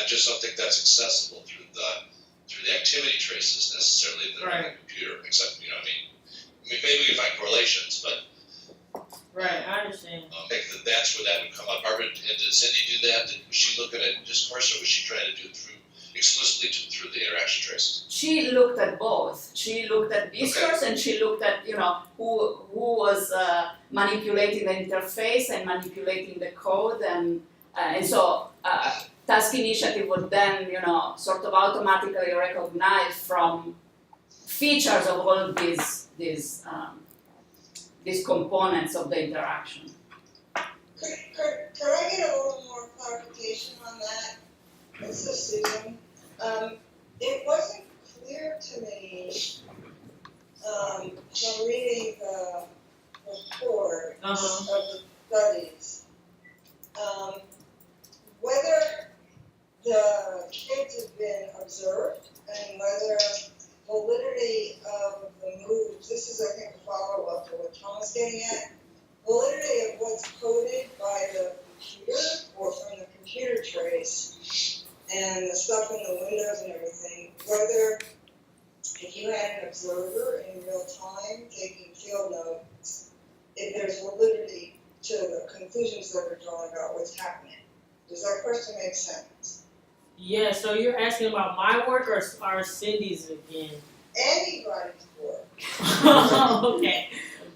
just don't think that's accessible through the activity traces necessarily that are on the computer. Except, maybe we can find correlations, but. Right, I understand. I think that's where that would come up. Barbara, did Cindy do that? Was she looking at discourse, or was she trying to do it through explicitly through the interaction traces? She looked at both. She looked at discourse and she looked at, who was manipulating the interface and manipulating the code, and so task initiative would then, sort of automatically recognize from features of all these components of the interaction. Could I get a little more clarification on that? This is Susan. It wasn't clear to me from reading the report of the studies whether the kids have been observed and whether validity of the moves, this is I think a follow-up to what Tom was getting at, validity of what's coded by the computer or from the computer trace and the stuff in the windows and everything, whether if you had an observer in real time taking field notes, if there's validity to the conclusions that are drawn about what's happening. Does that question make sense? Yeah, so you're asking about my work or Cindy's again? Anybody's work. Okay.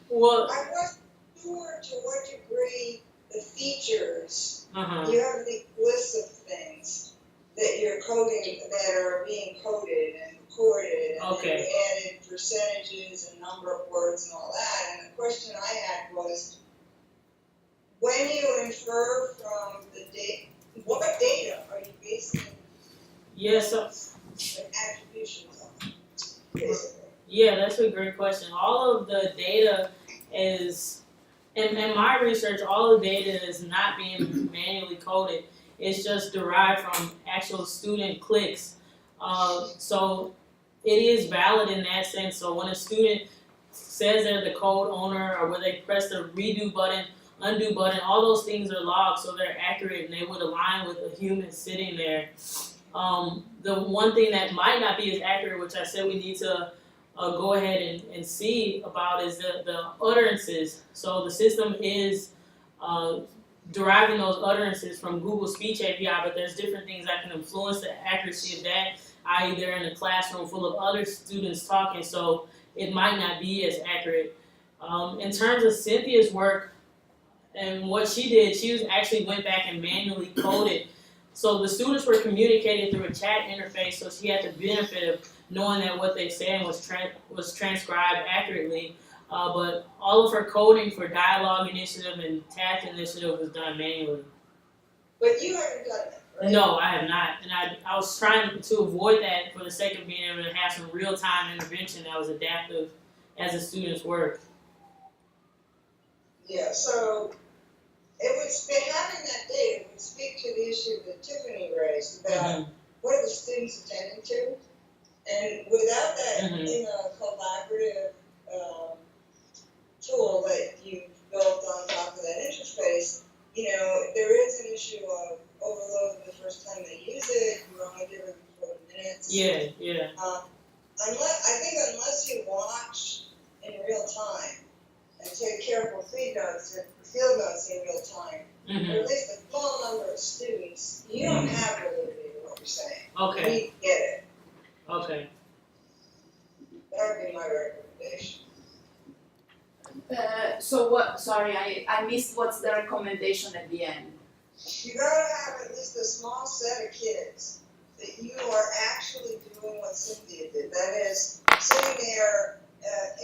Well, I wasn't sure to what degree the features, you have the list of things that you're coding, that are being coded and recorded, and then you added percentages and number of words and all that. And the question I had was, when you infer from the data, what data are you basing attributions on, basically? Yeah, that's a great question. All of the data is, in my research, all the data is not being manually coded. It's just derived from actual student clicks. So it is valid in that sense. So when a student says they're the code owner, or where they press the redo button, undo button, all those things are logged, so they're accurate and they would align with a human sitting there. The one thing that might not be as accurate, which I said we need to go ahead and see about, is the utterances. So the system is deriving those utterances from Google Speech API, but there's different things that can influence the accuracy of that, i.e. they're in a classroom full of other students talking, so it might not be as accurate. In terms of Cynthia's work and what she did, she actually went back and manually coded. So the students were communicating through a chat interface, so she had the benefit of knowing that what they said was transcribed accurately. But all of her coding for dialogue initiative and task initiative was done manually. But you haven't done that, right? No, I have not. And I was trying to avoid that for the sake of being able to have some real-time intervention that was adaptive as the students worked. Yeah, so it would having that data would speak to the issue that Tiffany raised about what are the students attending to, and without that in a collaborative tool that you built on top of that interface, there is an issue of overload the first time they use it. You only give them 40 minutes. Yeah. Unless you watch in real time and take careful field notes in real time, or at least a small number of students, you don't have validity to what you're saying. Okay. You need to get it. Okay. That would be my recommendation. So what? Sorry, I missed. What's the recommendation at the end? You gotta have at least a small set of kids that you are actually doing what Cynthia did. That is, sitting there,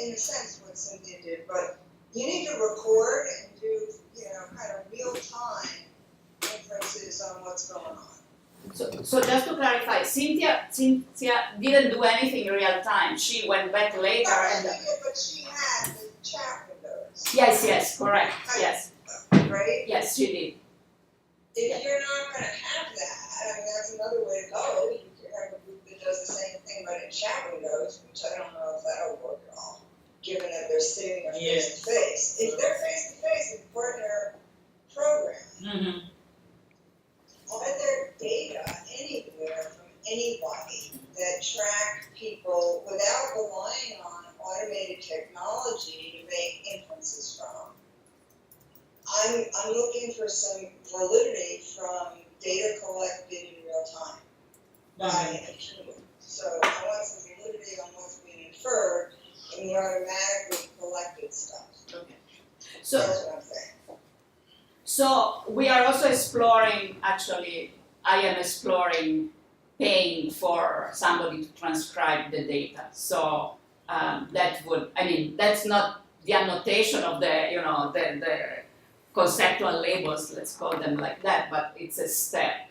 in a sense, what Cynthia did, but you need to record and do, kind of real-time inferences on what's going on. So just to clarify, Cynthia didn't do anything in real time. She went back later and. But she had the chat windows. Yes, correct. Yes. Right? Yes, she did. If you're not going to have that, that's another way to go. You could have a group that does the same thing, but in chat windows, which I don't know if that'll work at all, given that they're sitting there face to face. If they're face to face in partner program, are there data anywhere from anybody that track people without relying on automated technology to make inferences from? I'm looking for some validity from data collected in real time. by a tutor. So I want some validity on what's being inferred in the automatically collected stuff. Okay. So, That's what I'm saying. so we are also exploring, actually, I am exploring paying for somebody to transcribe the data. So that would, I mean, that's not the annotation of the, you know, the conceptual labels, let's call them like that, but it's a step.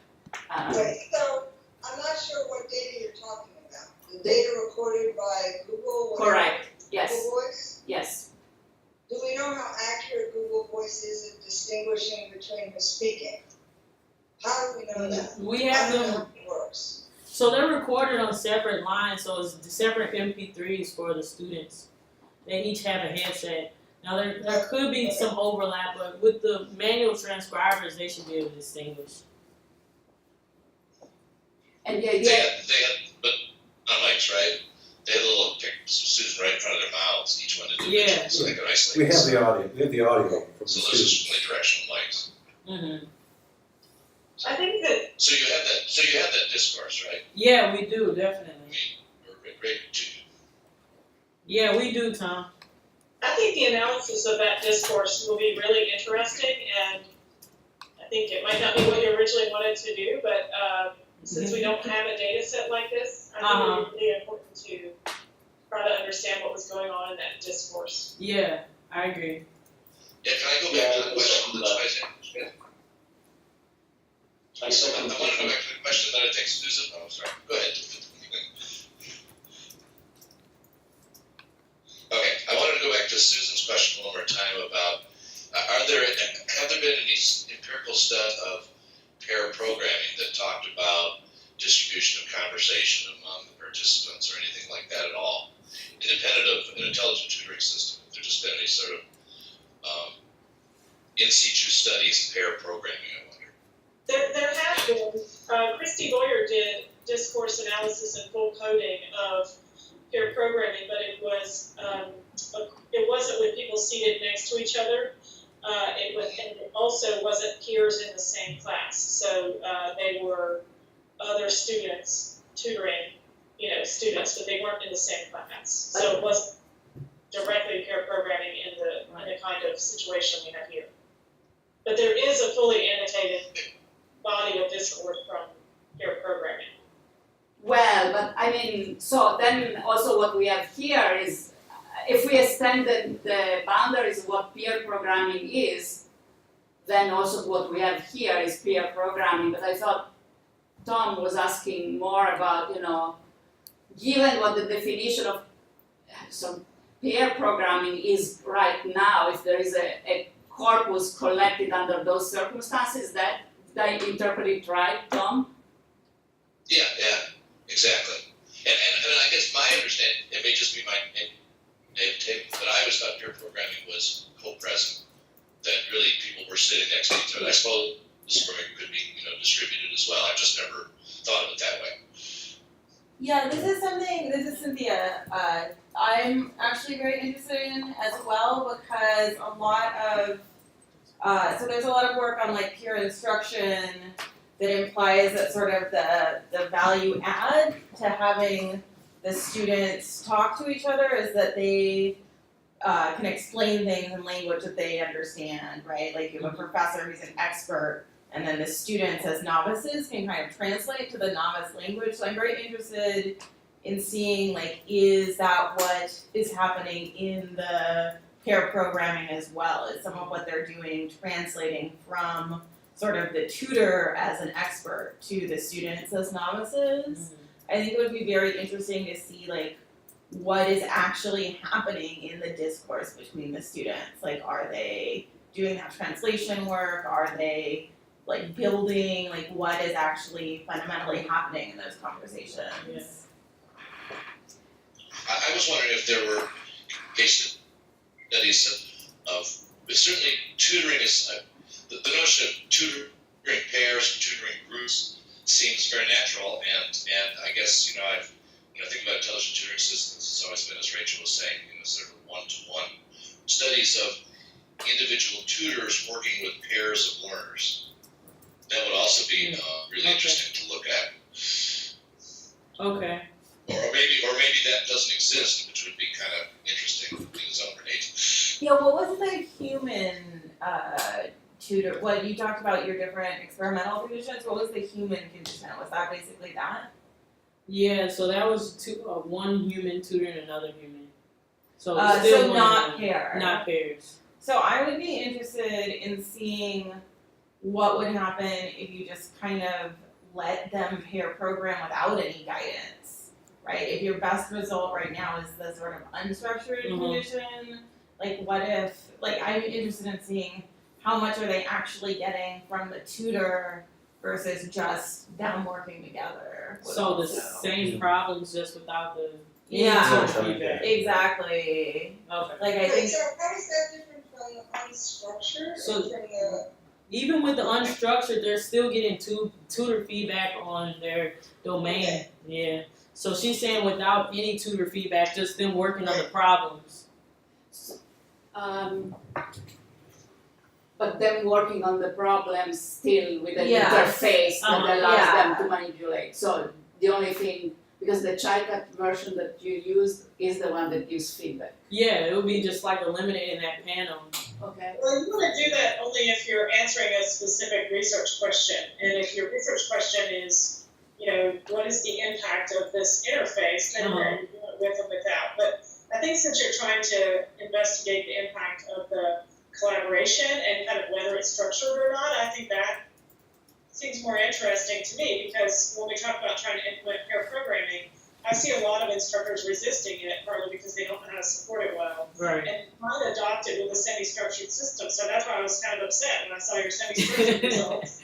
Right, so I'm not sure what data you're talking about. The data recorded by Google? whatever, Correct, yes, Google Voice? yes. Do we know how accurate Google Voice is at distinguishing between who's speaking? How do we know that? We I have don't know them, how it works. so they're recorded on separate lines, so it's separate MP3s for the students. They each have a headset. Now there could be some overlap, but with the manual transcribers, they should be able to distinguish. And the They idea, had, but on mics, right? They had a little students right in front of their mouths, each one individually, Yeah. so they could isolate. We have the audio, from the So those are students. unidirectional mics. Mm-hmm. I think that So you have that discourse, right? Yeah, we do, definitely. Great. Yeah, we do, Tom. I think the analysis of that discourse will be really interesting, and I think it might not be what you originally wanted to do, but since we don't have a data set like this, I think it would be really important to try to understand what was going on in that discourse. Yeah, I agree. Yeah, can I go back to the question that's raised? I I second want to go back to the question that I think Susan, oh, sorry, go ahead. Okay, I wanted to go back to Susan's question one more time about, have there been any empirical study of pair programming that talked about distribution of conversation among the participants or anything like that at all? Independent of an intelligent tutoring system, if there's just been any sort of in situ studies of pair programming, I wonder. There have been, Christy Boyer did discourse analysis and full coding of peer programming, but it wasn't with people seated next to each other. And it also wasn't peers in the same class. So they were other students tutoring, students, but they weren't in the same class. So it wasn't directly peer programming in the kind of situation we have here. But there is a fully annotated body of discourse from peer programming. well, but I mean, so then also what we have here is, if we extend the boundaries of what peer programming is, then also what we have here is peer programming. But I thought Tom was asking more about, given what the definition of some peer programming is right now, if there is a corpus collected under those circumstances, that did I interpret it right, Tom? Yeah, exactly. And I guess my understanding, it may just be my take, but I always thought peer programming was co-present, that really people were sitting next to each other. I suppose this programming could be, distributed as well. I've just never thought of it that way. Yeah, this is Cynthia. I'm actually very interested in as well because a lot of, so there's a lot of work on like peer instruction that implies that sort of the value add to having the students talk to each other is that they can explain things in language that they understand, right? Like you have a professor who's an expert, and then the students as novices can kind of translate to the novice language. So I'm very interested in seeing, like, is that what is happening in the pair programming as well? Is some of what they're doing translating from sort of the tutor as an expert to the students as novices? I think it would be very interesting to see, like, what is actually happening in the discourse between the students. Like, are they doing that translation work? Are they, like, building, like, what is actually fundamentally happening in those conversations? Yeah. I was wondering if there were case studies of certainly tutoring is, the notion of tutoring pairs, tutoring groups seems very natural, and I guess, I've, think about intelligent tutoring systems, it's always been, as Rachel was saying, sort of one-to-one studies of individual tutors working with pairs of learners. That would also be really interesting to look at. Okay. Or maybe that doesn't exist, which would be kind of interesting in its own right. Yeah, what was the human tutor? What you talked about your different experimental conditions. What was the human condition? Was that basically that? Yeah, so that was one human tutoring another human. So it's still So one not on one, pair. not pairs. So I would be interested in seeing what would happen if you just kind of let them pair program without any guidance, right? If your best result right now is the sort of unstructured condition, like what if, like I'm interested in seeing how much are they actually getting from the tutor versus just them working together. So the same problems just without the Yeah. feedback. Exactly. Okay. Like I Wait, think so how is that different from the unstructured So- or from the? Even with the unstructured, they're still getting tutor feedback on their domain. Okay. Yeah. So she's saying without any tutor feedback, just them working on the problems. But them working on the problems still with an Yeah. interface that Uh-huh. allows Yeah. them to manipulate. So the only thing, because the child version that you used is the one that gives feedback. Yeah, it would be just like eliminating that panel. Okay. Well, you want to do that only if you're answering a specific research question. And if your research question is, what is the impact of this interface, then Uh-huh. you do it with or without. But I think since you're trying to investigate the impact of the collaboration and kind of whether it's structured or not, I think that seems more interesting to me, because when we talk about trying to implement pair programming, I see a lot of instructors resisting it, partly because they don't know how to support it well, Right. and trying to adopt it with a semi-structured system. So that's why I was kind of upset when I saw your semi-structured results.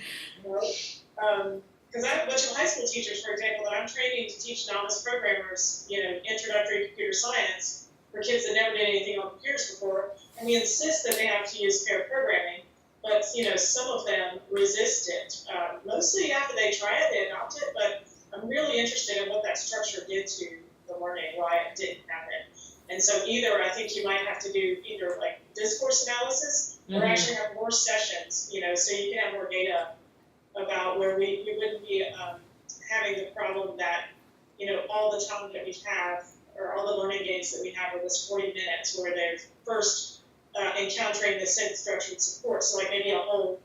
Because I have a bunch of high school teachers, for example, that I'm training to teach novice programmers, introductory computer science for kids that never did anything on computers before, and we insist that they have to use pair programming. But some of them resist it. Mostly after they try it, they adopt it. But I'm really interested in what that structure did to the learning, why it didn't happen. And so either I think you might have to do either like discourse analysis or actually have more sessions. So you can have more data about where we wouldn't be having the problem that all the time that we have, or all the learning gains that we have are this 40 minutes where they're first encountering the semi-structured support. So like maybe a whole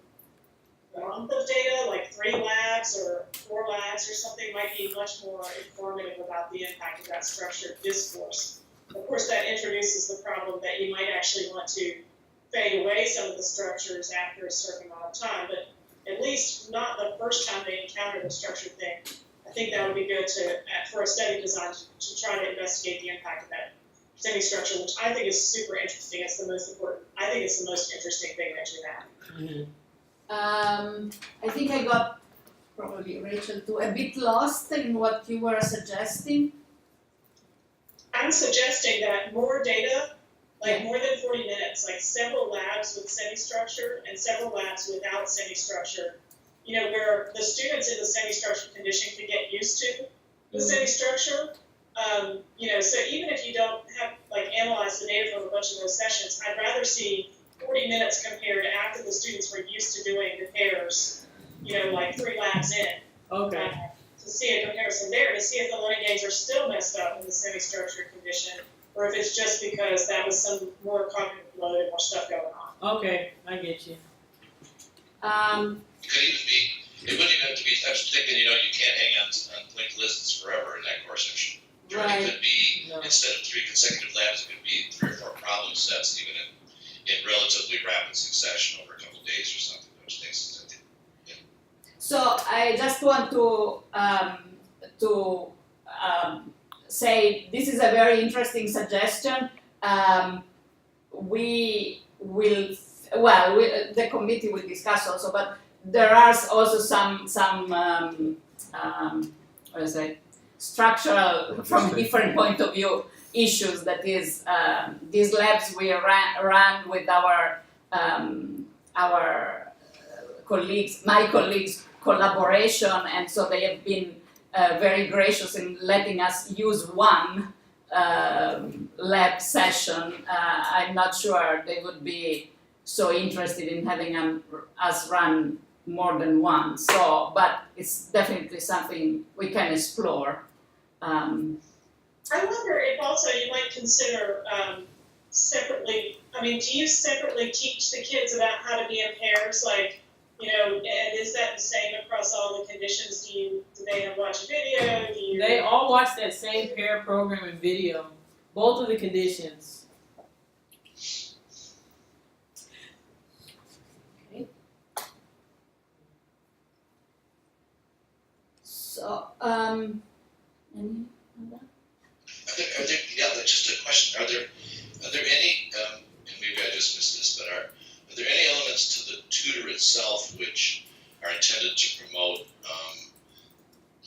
month of data, like 3 labs or 4 labs or something, might be much more informative about the impact of that structured discourse. Of course, that introduces the problem that you might actually want to fade away some of the structures after a certain amount of time, but at least not the first time they encounter the structured thing. I think that would be good for a study design to try to investigate the impact of that semi-structure, which I think is super interesting. It's the most important. I think it's the most interesting thing that you have. I think I got, probably Rachel too, a bit lost in what you were suggesting. I'm suggesting that more data, like more than 40 minutes, like several labs with semi-structure and several labs without semi-structure, where the students in the semi-structured condition can get used to the semi-structure. So even if you don't have analyze the data from a bunch of those sessions, I'd rather see 40 minutes compared after the students were used to doing the pairs, like 3 labs in. Okay. To see a comparison there, to see if the learning gains are still messed up in the semi-structured condition, or if it's just because that was some more cognitive load and more stuff going on. Okay, I get you. It could even be, it wouldn't even have to be, I was thinking, you can't hang on linked lists forever in that course section. Right. It could be, No. instead of 3 consecutive labs, it could be 3 or 4 problem sets, even in relatively rapid succession over a couple of days or something, those things. So I just want to say this is a very interesting suggestion. We will, the committee will discuss also, but there are also some structural, from a different point of view, issues. That is, these labs we ran with our colleagues, my colleagues' collaboration, and so they have been very gracious in letting us use one lab session. I'm not sure they would be so interested in having us run more than one. So, but it's definitely something we can explore. I wonder if also you might consider separately, do you separately teach the kids about how to be in pairs? Like, and is that the same across all the conditions? Do they have watch a video? They all watch that same pair programming video, both of the conditions. Okay. So, any other? Are there, yeah, just a question. Are there any, and maybe I just missed this, but are there any elements to the tutor itself which are intended to promote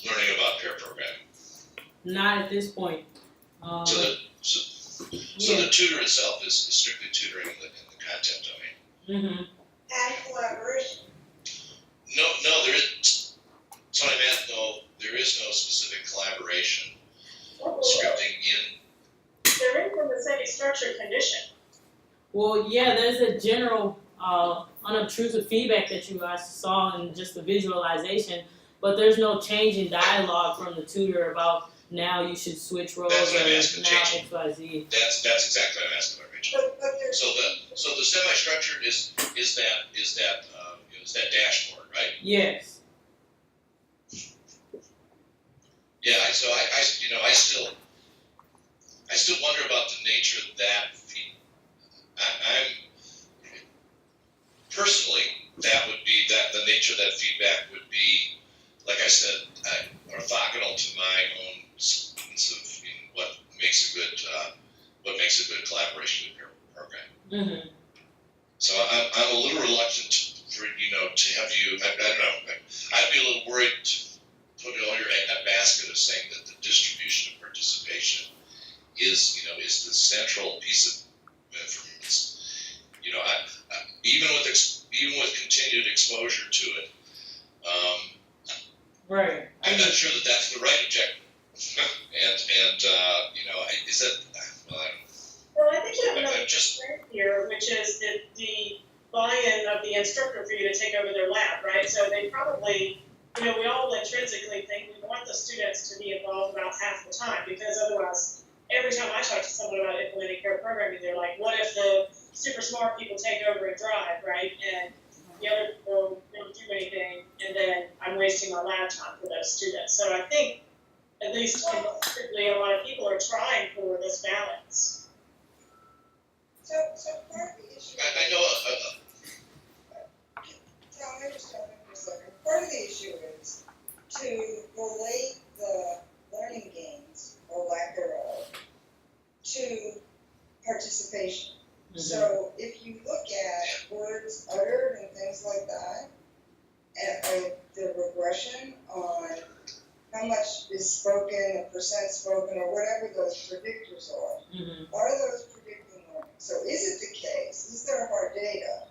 learning about pair programming? Not at this point. So the tutor itself is strictly tutoring in the content domain. Mm-hmm. And collaboration. No, there is. So I meant no. There is no specific collaboration scripting in. There is in the semi-structured condition. Well, yeah, there's a general unobtrusive feedback that you guys saw in just the visualization, but there's no change in dialogue from the tutor about now you should switch roles That's or what I'm asking, now changing. XYZ. That's exactly what I'm asking about, Rachel. But there's. So the semi-structured is that dashboard, right? Yes. Yeah. So I still wonder about the nature of that feed. I'm personally, that would be that the nature of that feedback would be, like I said, orthogonal to my own sense of what makes a good collaboration program. Mm-hmm. So I'm a little reluctant to have you. I don't know. I'd be a little worried to put all your egg in that basket of saying that the distribution of participation is the central piece of information. Even with continued exposure to it, Right. I'm not sure that that's the right objective. and is that well? Well, I think you have another I'm just trend here, which is the buy-in of the instructor for you to take over their lab, right? So they probably, we all intrinsically think we want the students to be involved about half the time, because otherwise, every time I talk to someone about implementing pair programming, they're like, what if the super smart people take over and drive, right? And the other people don't do anything, and then I'm wasting my lab time for those students. So I think, at least collectively, a lot of people are trying for this balance. So part of the issue. I know. Tom, I just jump in for a second. Part of the issue is to relate the learning gains, or lack thereof, to participation. Mm-hmm. So if you look at words uttered and things like that, and the regression on how much is spoken, the percent spoken, or whatever those predictors are, Mm-hmm. are those predicting learning? So is it the case, is there hard data,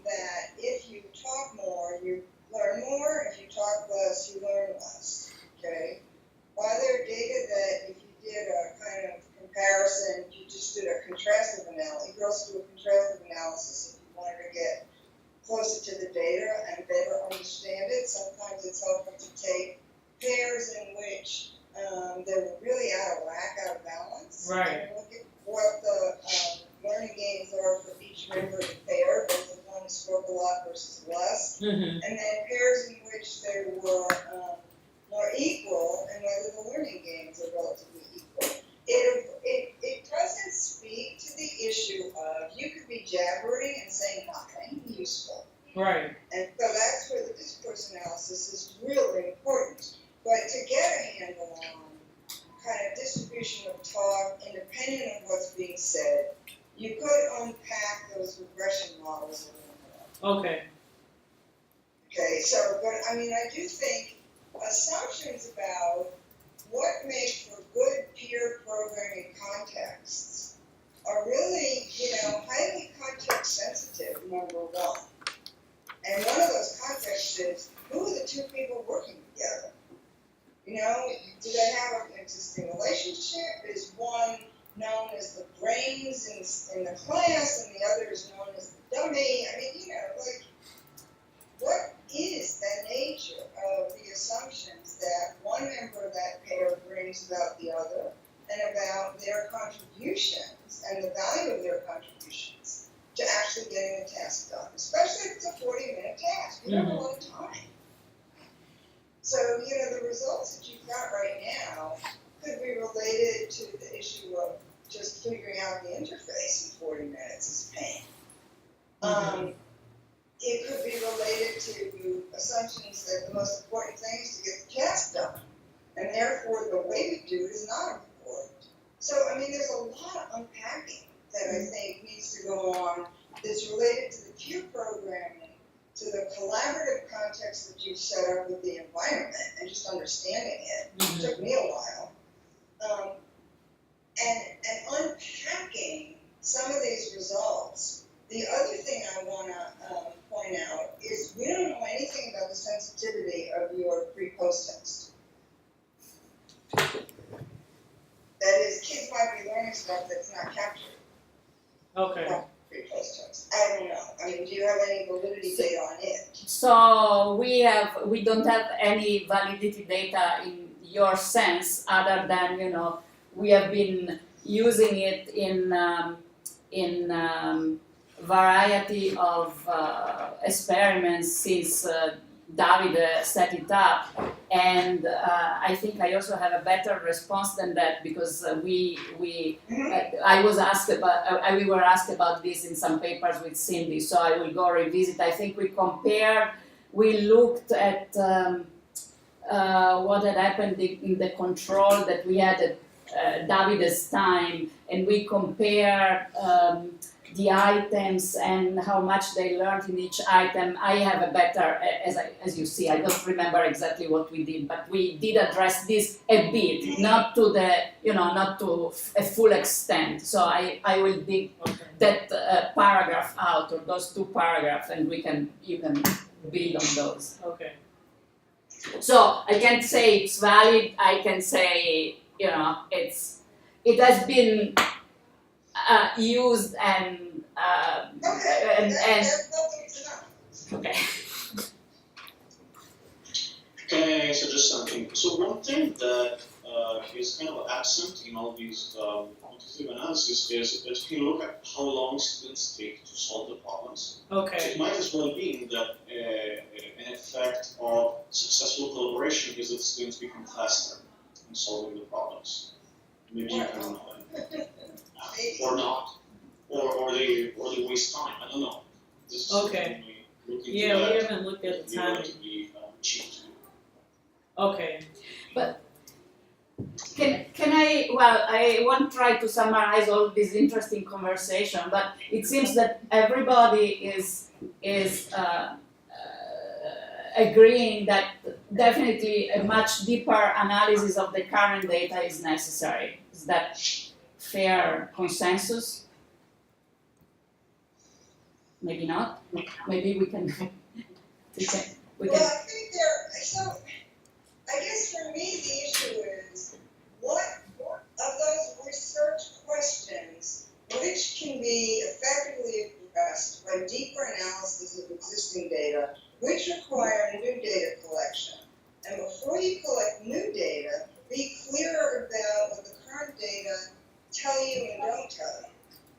that if you talk more, you learn more, if you talk less, you learn less, okay? Are there data that if you did a kind of comparison, you just did a contrastive analysis, you could also do a contrastive analysis if you wanted to get closer to the data and better understand it. Sometimes it's helpful to take pairs in which they're really out of whack, out of balance. Right. And look at what the learning gains are for each member of the pair, both the one who spoke a lot versus less, Mm-hmm. and then pairs in which they were more equal, and whether the learning gains are relatively equal. It doesn't speak to the issue of you could be jabbering and saying nothing useful. Right. And so that's where the discourse analysis is really important. But to get a handle on kind of distribution of talk, independent of what's being said, you could unpack those regression models a little more. Okay. Okay, so, but I do think assumptions about what makes for good peer programming contexts are really, highly context sensitive, number one. And one of those contexts is, who are the two people working together? Do they have an existing relationship? Is one known as the brains in the class and the other is known as the dummy? What is the nature of the assumptions that one member of that pair opinions about the other and about their contributions and the value of their contributions to actually getting the task done, especially if it's a 40-minute task. You don't have a lot of time. So, the results that you've got right now could be related to the issue of just figuring out the interface in 40 minutes is pain. It could be related to assumptions that the most important thing is to get the task done, and therefore the way we do it is not important. So, there's a lot of unpacking that I think needs to go on that's related to the peer programming, to the collaborative context that you've set up with the environment and just understanding it. It took me a while. And unpacking some of these results. The other thing I want to point out is we don't know anything about the sensitivity of your pre-post text. That is, kids might be learning stuff that's not captured. Okay. Pre-post text. I don't know. Do you have any validity data on it? So we don't have any validity data in your sense, other than we have been using it in variety of experiments since Davide set it up, and I think I also have a better response than that because we we were asked about this in some papers with Cindy, so I will go revisit. I think we looked at what had happened in the control that we had at Davide's time, and we compared the items and how much they learned in each item. I have a better, as you see, I don't remember exactly what we did, but we did address this a bit, not to a full extent. So I will dig that paragraph out, or those two paragraphs, and you can build on those. Okay. So I can't say it's valid. I can say it has been used and okay. Can I suggest something? So one thing that is kind of absent in all these quantitative analysis is that you can look at how long students take to solve the problems. Okay. It might as well be that an effect of successful collaboration is that students become faster in solving the problems. Maybe you can, or not, or they waste time. I don't know. This is Okay. we look into Yeah, that. we haven't looked at the We want timing. to be cheap to do. Okay. Can I? Well, I won't try to summarize all this interesting conversation, but it seems that everybody is agreeing that definitely a much deeper analysis of the current data is necessary. Is that fair consensus? Maybe not. Maybe we can. Well, I think I guess for me the issue is what of those research questions which can be effectively addressed by deeper analysis of existing data, which require new data collection. And before you collect new data, be clear about what the current data tell you and don't tell you,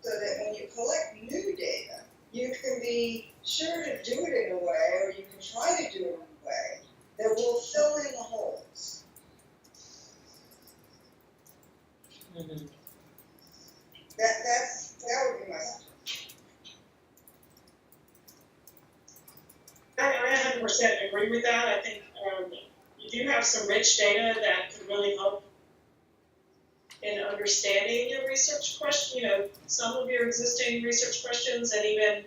so that when you collect new data, you can be sure to do it in a way, or you can try to do it in a way that will fill in the holes. Mm-hmm. That would be my suggestion. I 100% agree with that. I think you do have some rich data that could really help in understanding your research question, some of your existing research questions, and even,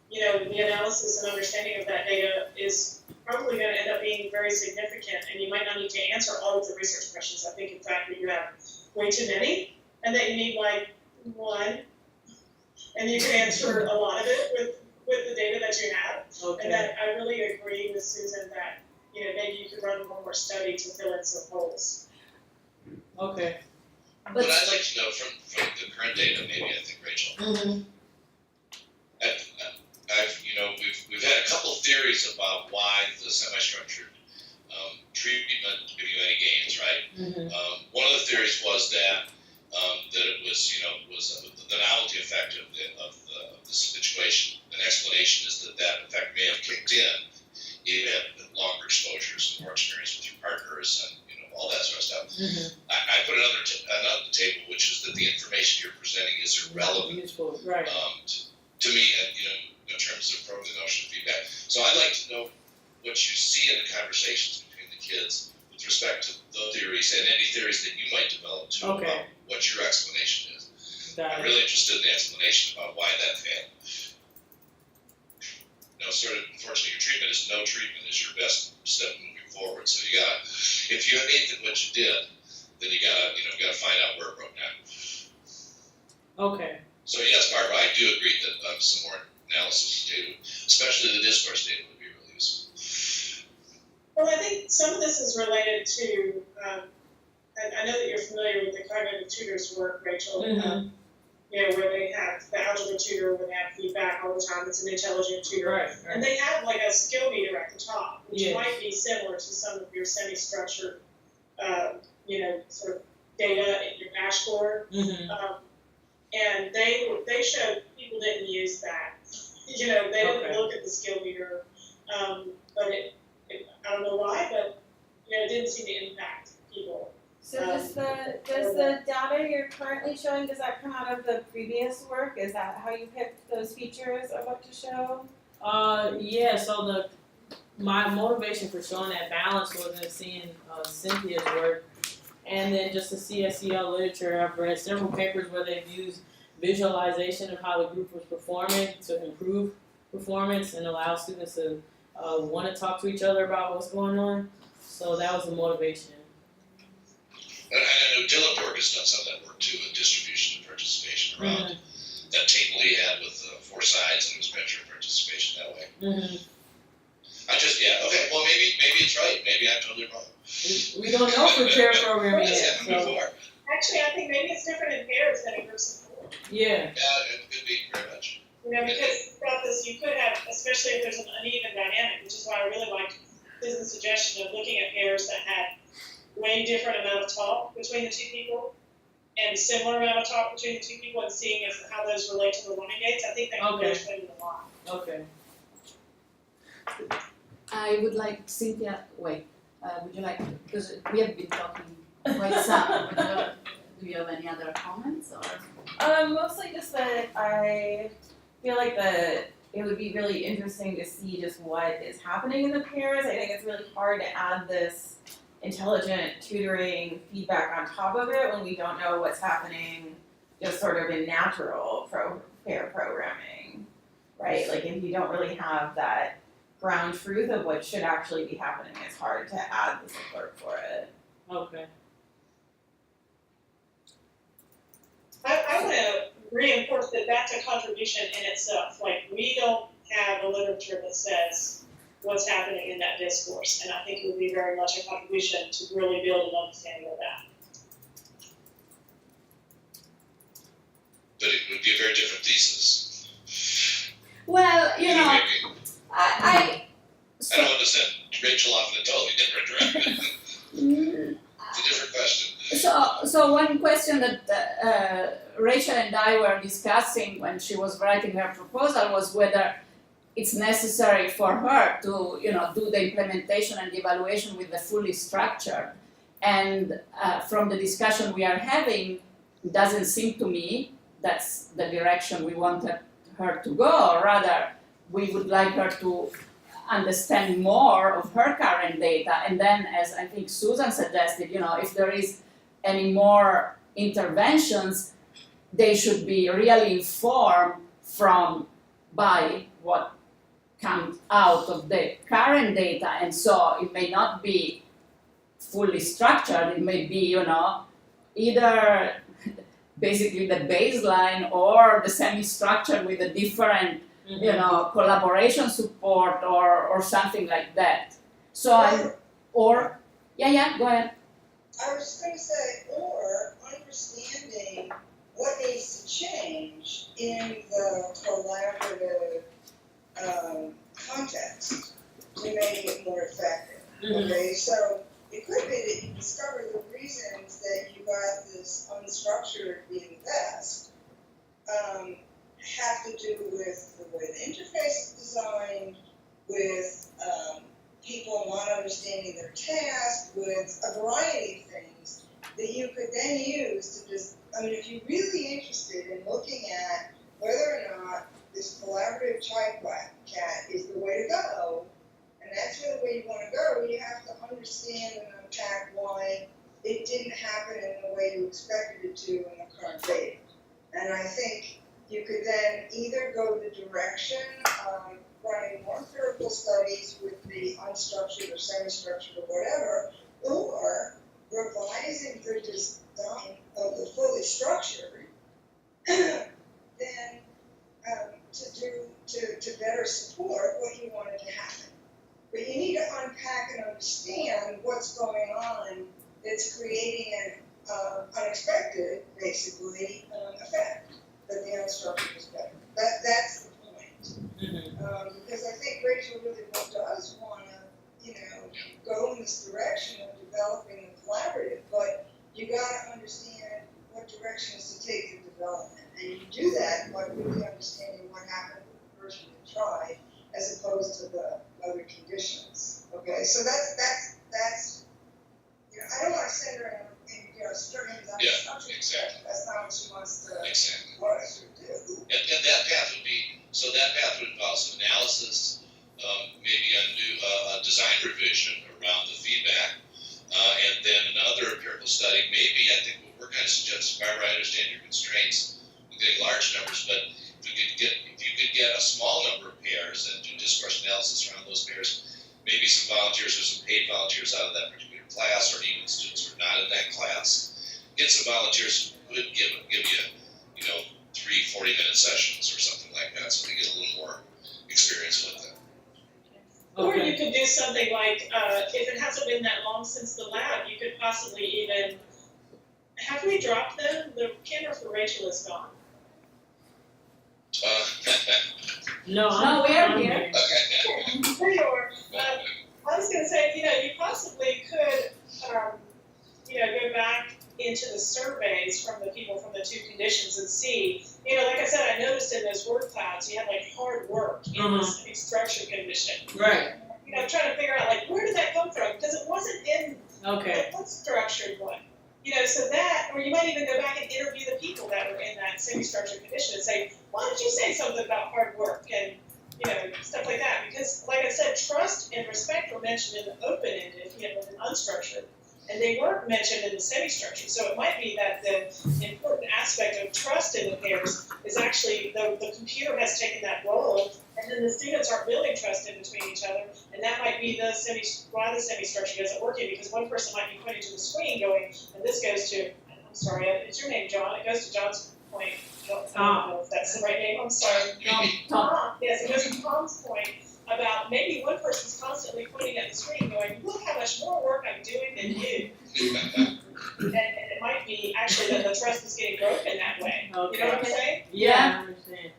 the analysis and understanding of that data is probably going to end up being very significant, and you might not need to answer all of the research questions. I think, in fact, that you have way too many, and that you need, one, and you can answer a lot of it with the data that you have. Okay. And that I really agree with Susan that, maybe you could run one more study to fill in some holes. Okay. What I'd like to know from the current data, maybe I think Rachel. Mm-hmm. We've had a couple theories about why the semi-structured tree treatment give you any gains, right? Mhm. One of the theories was that it was, the novelty effect of the situation. An explanation is that effect may have kicked in if you had longer exposures, more experience with your partners, and all that sort of stuff. Mhm. I put another on the table, which is that the information you're presenting is irrelevant Useful, right. to me, and in terms of the notion of feedback. So I'd like to know what you see in the conversations between the kids with respect to the theories and any theories that you might develop too Okay. about what your explanation is. Got I'm it. really interested in the explanation about why that failed. Sort of, unfortunately, your treatment is no treatment is your best step moving forward. So you gotta, if you hate what you did, then you gotta find out where it broke down. Okay. So yes, Barbara, I do agree that some more analysis data, especially the discourse data, would be really useful. Well, I think some of this is related to, I know that you're familiar with the cognitive tutors work, Rachel. Mhm. Where they have the algebra tutor would have feedback all the time. It's an intelligent tutor. Right. And they have like a skill meter at the top, which Yes. might be similar to some of your semi-structured, sort of data in your dashboard. Mhm. And they showed people didn't use that. They didn't Okay. look at the skill meter, but I don't know why, but it didn't seem to impact people. So does the data you're currently showing, does that come out of the previous work? Is that how you picked those features of what to show? Yeah. So my motivation for showing that balance was in seeing Cynthia's work, and then just the CSEL literature. I've read several papers where they've used visualization of how the group was performing to improve performance and allow students to want to talk to each other about what's going on. So that was the motivation. And I know Dylan has done some of that work too, with distribution and participation around that table he had with 4 sides, and he was measuring participation that way. Mm-hmm. Okay, well maybe it's right, maybe I'm totally wrong. We don't know for pair programming That's yet. happened So before. Actually, I think maybe it's different in pairs than in groups of 4. yeah. Yeah, it could be very much. Because throughout this, you could have, especially if there's an uneven dynamic, which is why I really liked Susan's suggestion of looking at pairs that had way different amount of talk between the 2 people and similar amount of talk between the 2 people and seeing how those relate to the learning gates. I think that can really explain it a lot. Okay. I would like Cynthia, would you like, because we have been talking quite some, do you have any other comments or? Mostly just that I feel like it would be really interesting to see just what is happening in the pairs. I think it's really hard to add this intelligent tutoring feedback on top of it when we don't know what's happening just sort of in natural pair programming, right? Like if you don't really have that ground truth of what should actually be happening, it's hard to add the support for it. Okay. I want to reinforce that that's a contribution in itself. Like, we don't have a literature that says what's happening in that discourse, and I think it would be very much a contribution to really build an understanding of that. But it would be a very different thesis. Well, Maybe. I I don't want to send Rachel off in a totally different direction. It's a different question. So one question that Rachel and I were discussing when she was writing her proposal was whether it's necessary for her to, do the implementation and the evaluation with the fully structured. And from the discussion we are having, it doesn't seem to me that's the direction we wanted her to go. Rather, we would like her to understand more of her current data, and then, as I think Susan suggested, if there is any more interventions, they should be really informed by what comes out of the current data, and so it may not be fully structured. It may be, either basically the baseline or the semi-structured with a different collaboration support or something like that. So go ahead. I was just going to say, or understanding what needs to change in the collaborative context to make it more effective. Okay, so this unstructured being best, have to do with the way the interface is designed, with people not understanding their task, with a variety of things that you could then use to just, I mean, if you're really interested in looking at whether or not this collaborative cat is the way to go, and that's really the way you want to go, you have to understand and unpack why it didn't happen in the way you expected it to in the current data. And I think you could then either go the direction of running more empirical studies with the unstructured or semi-structured or whatever, or revising the design of the fully structured, then to better support what you wanted to happen. But you need to unpack and understand what's going on that's creating an unexpected, basically, effect that the unstructured is better. That's the point. Because I think Rachel really does want to, go in this direction of developing the collaborative, but you got to understand what directions to take the development. And you do that by really understanding what happened with the version you tried, as opposed to the other conditions. Okay, so that's I don't want to send her in strings on Yeah, exactly. That's not what she wants to Exactly. want us to do. And that path would involve some analysis, maybe a design revision around the feedback, and then another empirical study. Maybe I think what we're kind of suggesting, if I understand your constraints, we're getting large numbers, but if you could get a small number of pairs and do discourse analysis around those pairs, maybe some volunteers or some paid volunteers out of that particular class, or even students who are not in that class, get some volunteers who could give you 3 40-minute sessions or something like that, so they get a little more experience with it. Or you could do something like, if it hasn't been that long since the lab, you could possibly even, have we dropped them? The camera for Rachel is gone. No, we are here. Okay. There you are. I was going to say, you possibly could, go back into the surveys from the people from the 2 conditions and see, like I said, I noticed in those word clouds, you had like hard work in this structured condition. Right. Trying to figure out like, where did that come from? Because it wasn't in Okay. the unstructured one. So that, or you might even go back and interview the people that were in that semi-structured condition and say, why did you say something about hard work and, stuff like that? Because, like I said, trust and respect were mentioned in the open-ended, in the unstructured, and they weren't mentioned in the semi-structured. So it might be that the important aspect of trust in the pairs is actually the computer has taken that role, and then the students aren't building trust in between each other, and that might be why the semi-structured isn't working, because one person might be pointing to the screen going, and this goes to, I'm sorry, it's your name, John, it goes to John's point. I don't know if that's the right name, I'm sorry. Tom. Yes, it goes to Tom's point about maybe one person's constantly pointing at the screen going, look how much more work I'm doing than you. And it might be actually that the trust is getting broken that way. Okay. You know what I'm saying? Yeah, I understand.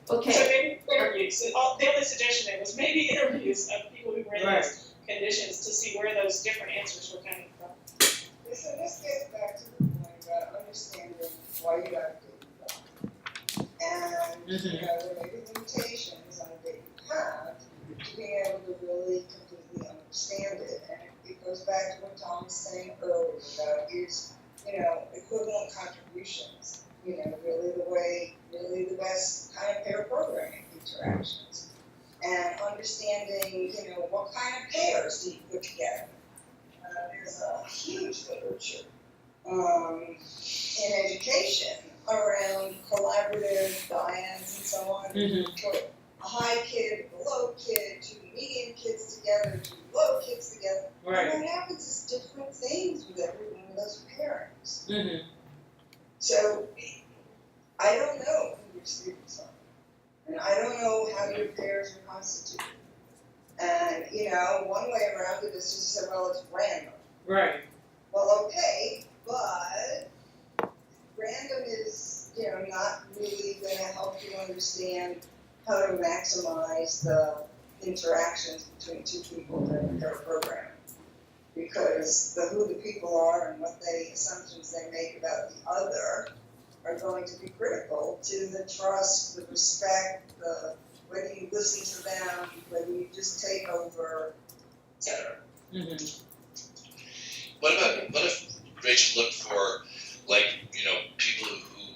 Okay. So maybe interviews. The only suggestion there was maybe interviews of people who were in those conditions to see where those different answers were coming from. So this gets back to the point about understanding why you have data. And, there may be limitations on the data you have to being able to really completely understand it. And it goes back to what Tom was saying earlier about use, equivalent contributions. Really the best kind of pair programming interactions. And understanding, what kind of pairs do you put together. There's a huge literature in education around collaborative dyads and so on. Put a high kid, a low kid, 2 medium kids together, 2 low kids together. Right. And what happens is different things with every one of those pairings. Mm-hmm. So I don't know who your students are. And I don't know how your pairs are constituted. And, one way around it is just to say, well, it's random. Right. Well, okay, but random is, not really going to help you understand how to maximize the interactions between 2 people during their programming. because who the people are and what assumptions they make about the other are going to be critical to the trust, the respect, whether you listen to them, whether you just take over, etc. What if Rachel looked for, like, people who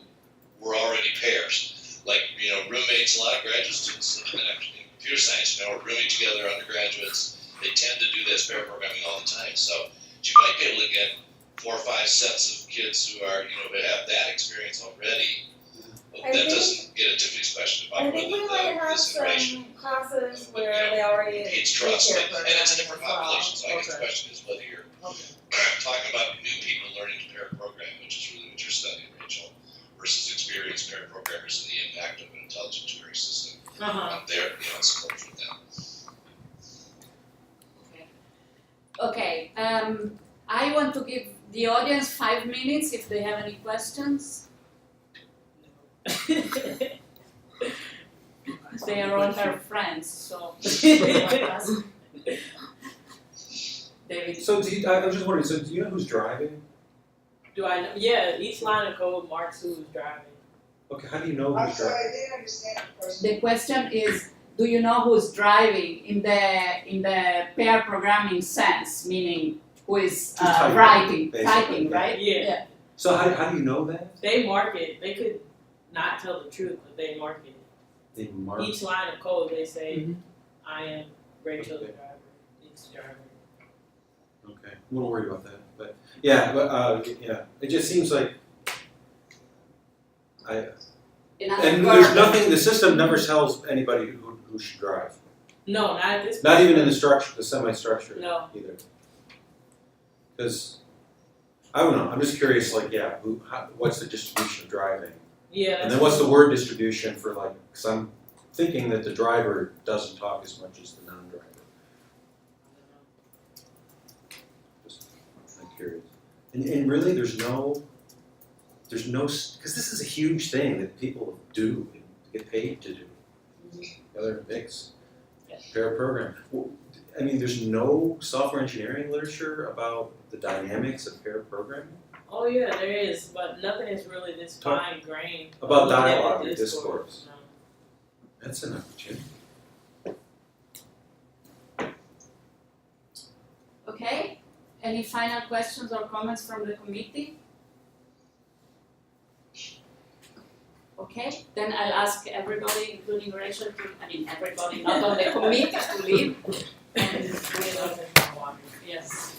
were already pairs, like, roommates, a lot of graduate students in computer science, are rooming together, undergraduates, they tend to do this pair programming all the time, so you might be able to get 4 or 5 sets of kids who are, who have that experience already. But that doesn't get a Tiffany's question I about think whether we might have this integration some classes where they already needs do trust, pair and it's a programming different as well. population, so I guess the question is whether you're talking about new people learning to pair program, which is really what you're studying, Rachel, versus experienced pair programmers and the impact of an intelligent tutoring system on their support for them. Okay, I want to give the audience 5 minutes if they have any questions. They are all her friends, so. David. So I was just wondering, so do you know who's driving? Do I know? Yeah, each line of code marks who's driving. Okay, how do you know I'm who's sorry, driving? I didn't understand the question. The question is, do you know who's driving in the pair programming sense, meaning who is Who's typing, writing, basically, typing, yeah. right? Yeah. So how do you know that? They mark it. They could not tell the truth, but they mark it. They mark. Each line of code, they say, I am Rachel the Okay. driver, each driver. Okay, I'm a little worried about that, but yeah, it just seems like and there's nothing. The system never tells anybody who should drive. No, not at this point. Not even in the semi-structure. No. Either. Because I don't know. I'm just curious. Like, what's the distribution of driving? Yeah. And then what's the word distribution for like? Because I'm thinking that the driver doesn't talk as much as the non-driver. I'm curious. And really, there's no, because this is a huge thing that people do, get paid to do. The other mix, pair program. Well, I mean, there's no software engineering literature about the dynamics of pair programming? Oh yeah, there is, but nothing is really this fine-grained. About Looking at the dialogue or discourse. No. That's an opportunity. Okay, any final questions or comments from the committee? Okay, then I'll ask everybody, including Rachel, everybody, not on the committee, to leave. And we'll, yes.